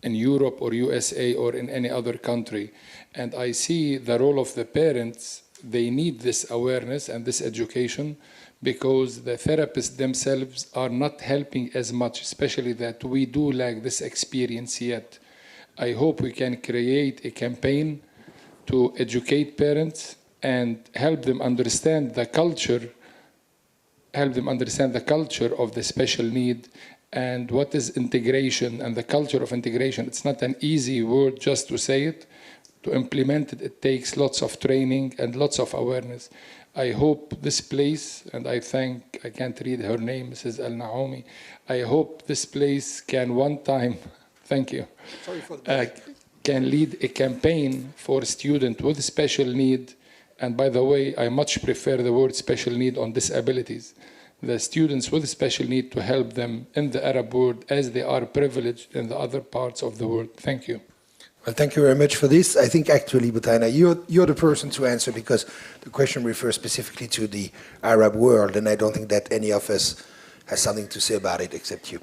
in Europe or USA or in any other country. And I see the role of the parents, they need this awareness and this education because the therapists themselves are not helping as much, especially that we do lack this experience yet. I hope we can create a campaign to educate parents and help them understand the culture of the special need and what is integration and the culture of integration. It's not an easy word just to say it. To implement it, it takes lots of training and lots of awareness. I hope this place, and I can't read her name, Mrs. Al-Naomi, I hope this place can one time, thank you, can lead a campaign for students with special need. And by the way, I much prefer the word special need on disabilities. The students with special need to help them in the Arab world as they are privileged in the other parts of the world. Thank you. Well, thank you very much for this. I think actually, Butaina, you're the person to answer because the question refers specifically to the Arab world, and I don't think that any of us has something to say about it except you.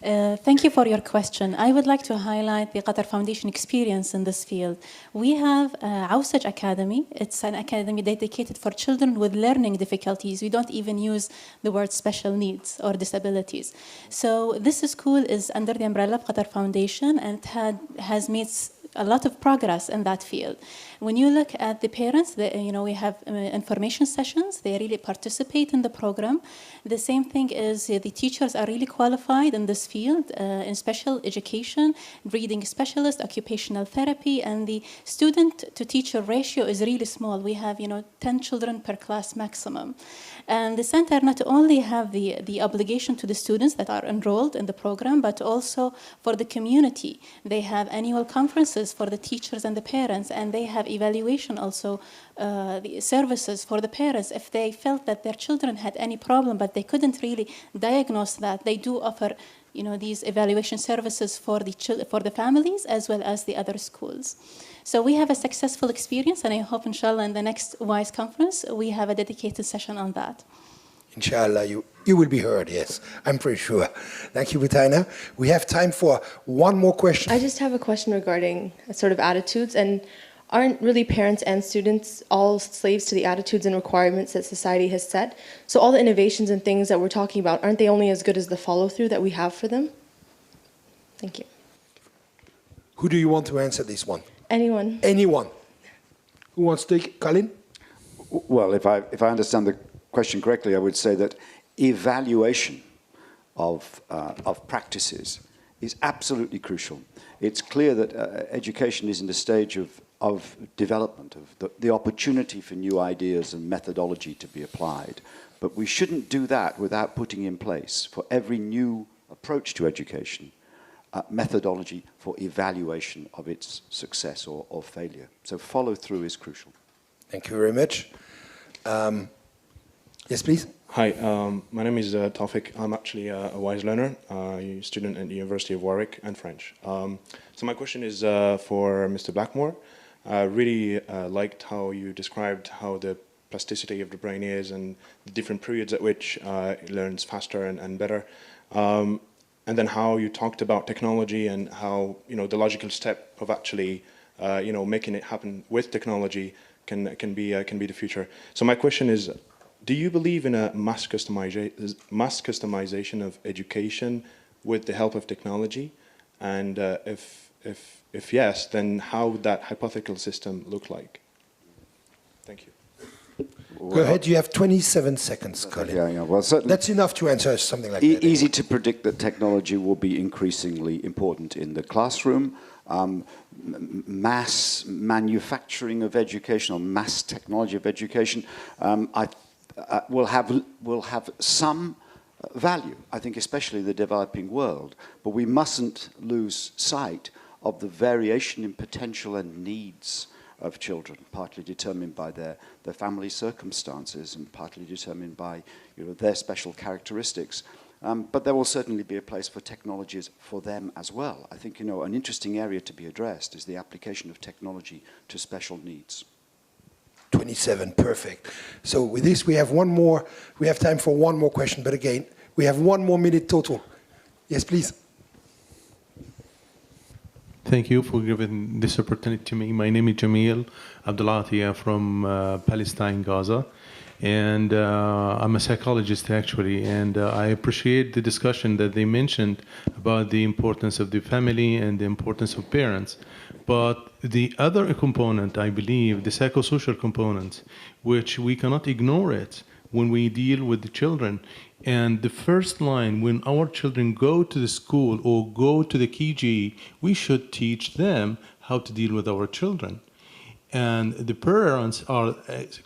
Thank you for your question. I would like to highlight the Qatar Foundation experience in this field. We have Awsaj Academy. It's an academy dedicated for children with learning difficulties. We don't even use the word special needs or disabilities. So this school is under the umbrella of Qatar Foundation and has made a lot of progress in that field. When you look at the parents, we have information sessions. They really participate in the program. The same thing is the teachers are really qualified in this field, in special education, reading specialist, occupational therapy, and the student-to-teacher ratio is really small. We have 10 children per class maximum. And the center not only have the obligation to the students that are enrolled in the program, but also for the community. They have annual conferences for the teachers and the parents, and they have evaluation also, the services for the parents. If they felt that their children had any problem, but they couldn't really diagnose that, they do offer these evaluation services for the families as well as the other schools. So we have a successful experience, and I hope, inshallah, in the next WISE conference, we have a dedicated session on that. Inshallah, you will be heard, yes, I'm pretty sure. Thank you, Butaina. We have time for one more question. I just have a question regarding sort of attitudes, and aren't really parents and students all slaves to the attitudes and requirements that society has set? So all the innovations and things that we're talking about, aren't they only as good as the follow-through that we have for them? Thank you. Who do you want to answer this one? Anyone. Anyone. Who wants to take Colin? Well, if I understand the question correctly, I would say that evaluation of practices is absolutely crucial. It's clear that education is in the stage of development, of the opportunity for new ideas and methodology to be applied. But we shouldn't do that without putting in place, for every new approach to education, methodology for evaluation of its success or failure. So follow through is crucial. Thank you very much. Yes, please. Hi, my name is Taufik. I'm actually a WISE learner, a student at the University of Warwick and French. So my question is for Mr. Blackmore. I really liked how you described how the plasticity of the brain is and the different periods at which it learns faster and better. And then how you talked about technology and how the logical step of actually making it happen with technology can be the future. So my question is, do you believe in a mass customization of education with the help of technology? And if yes, then how would that hypothetical system look like? Thank you. Go ahead, you have 27 seconds, Colin. Yeah. Well, that's enough to answer something like that. Easy to predict that technology will be increasingly important in the classroom. Mass manufacturing of education or mass technology of education will have some value, I think especially in the developing world, but we mustn't lose sight of the variation in potential and needs of children, partly determined by their family circumstances and partly determined by their special characteristics. But there will certainly be a place for technologies for them as well. I think an interesting area to be addressed is the application of technology to special needs. 27, perfect. So with this, we have time for one more question, but again, we have 1 more minute total. Yes, please. Thank you for giving this opportunity to me. My name is Jamil Abdulati from Palestine, Gaza. And I'm a psychologist, actually. And I appreciate the discussion that they mentioned about the importance of the family and the importance of parents. But the other component, I believe, the psychosocial component, which we cannot ignore it when we deal with the children. And the first line, when our children go to the school or go to the KG, we should teach them how to deal with our children. And the parents are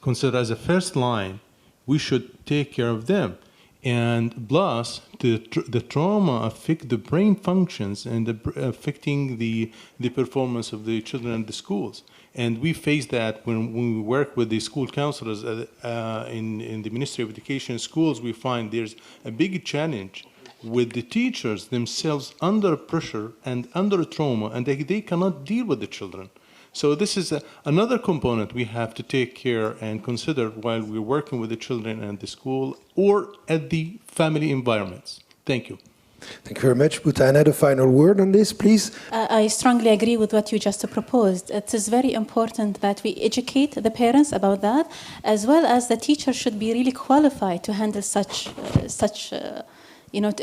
considered as a first line. We should take care of them. And plus, the trauma affect the brain functions and affecting the performance of the children in the schools. And we face that when we work with the school counselors in the Ministry of Education schools. We find there's a big challenge with the teachers themselves under pressure and under trauma, and they cannot deal with the children. So this is another component we have to take care and consider while we're working with the children at the school or at the family environments. Thank you. Thank you very much. Butana, the final word on this, please. I strongly agree with what you just proposed. It is very important that we educate the parents about that, as well as the teacher should be really qualified to handle such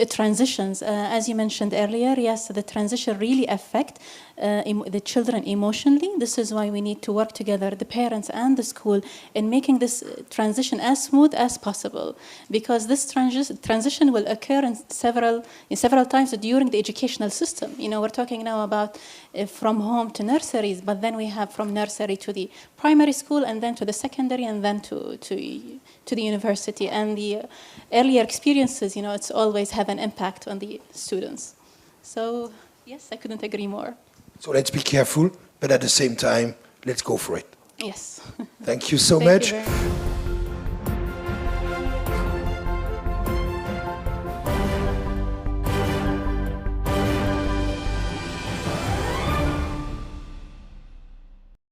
transitions. As you mentioned earlier, yes, the transition really affect the children emotionally. This is why we need to work together, the parents and the school, in making this transition as smooth as possible. Because this transition will occur in several times during the educational system. We're talking now about from home to nurseries, but then we have from nursery to the primary school, and then to the secondary, and then to the university. And the earlier experiences, it's always have an impact on the students. So, yes, I couldn't agree more. So let's be careful, but at the same time, let's go for it. Yes. Thank you so Thank much. you very much.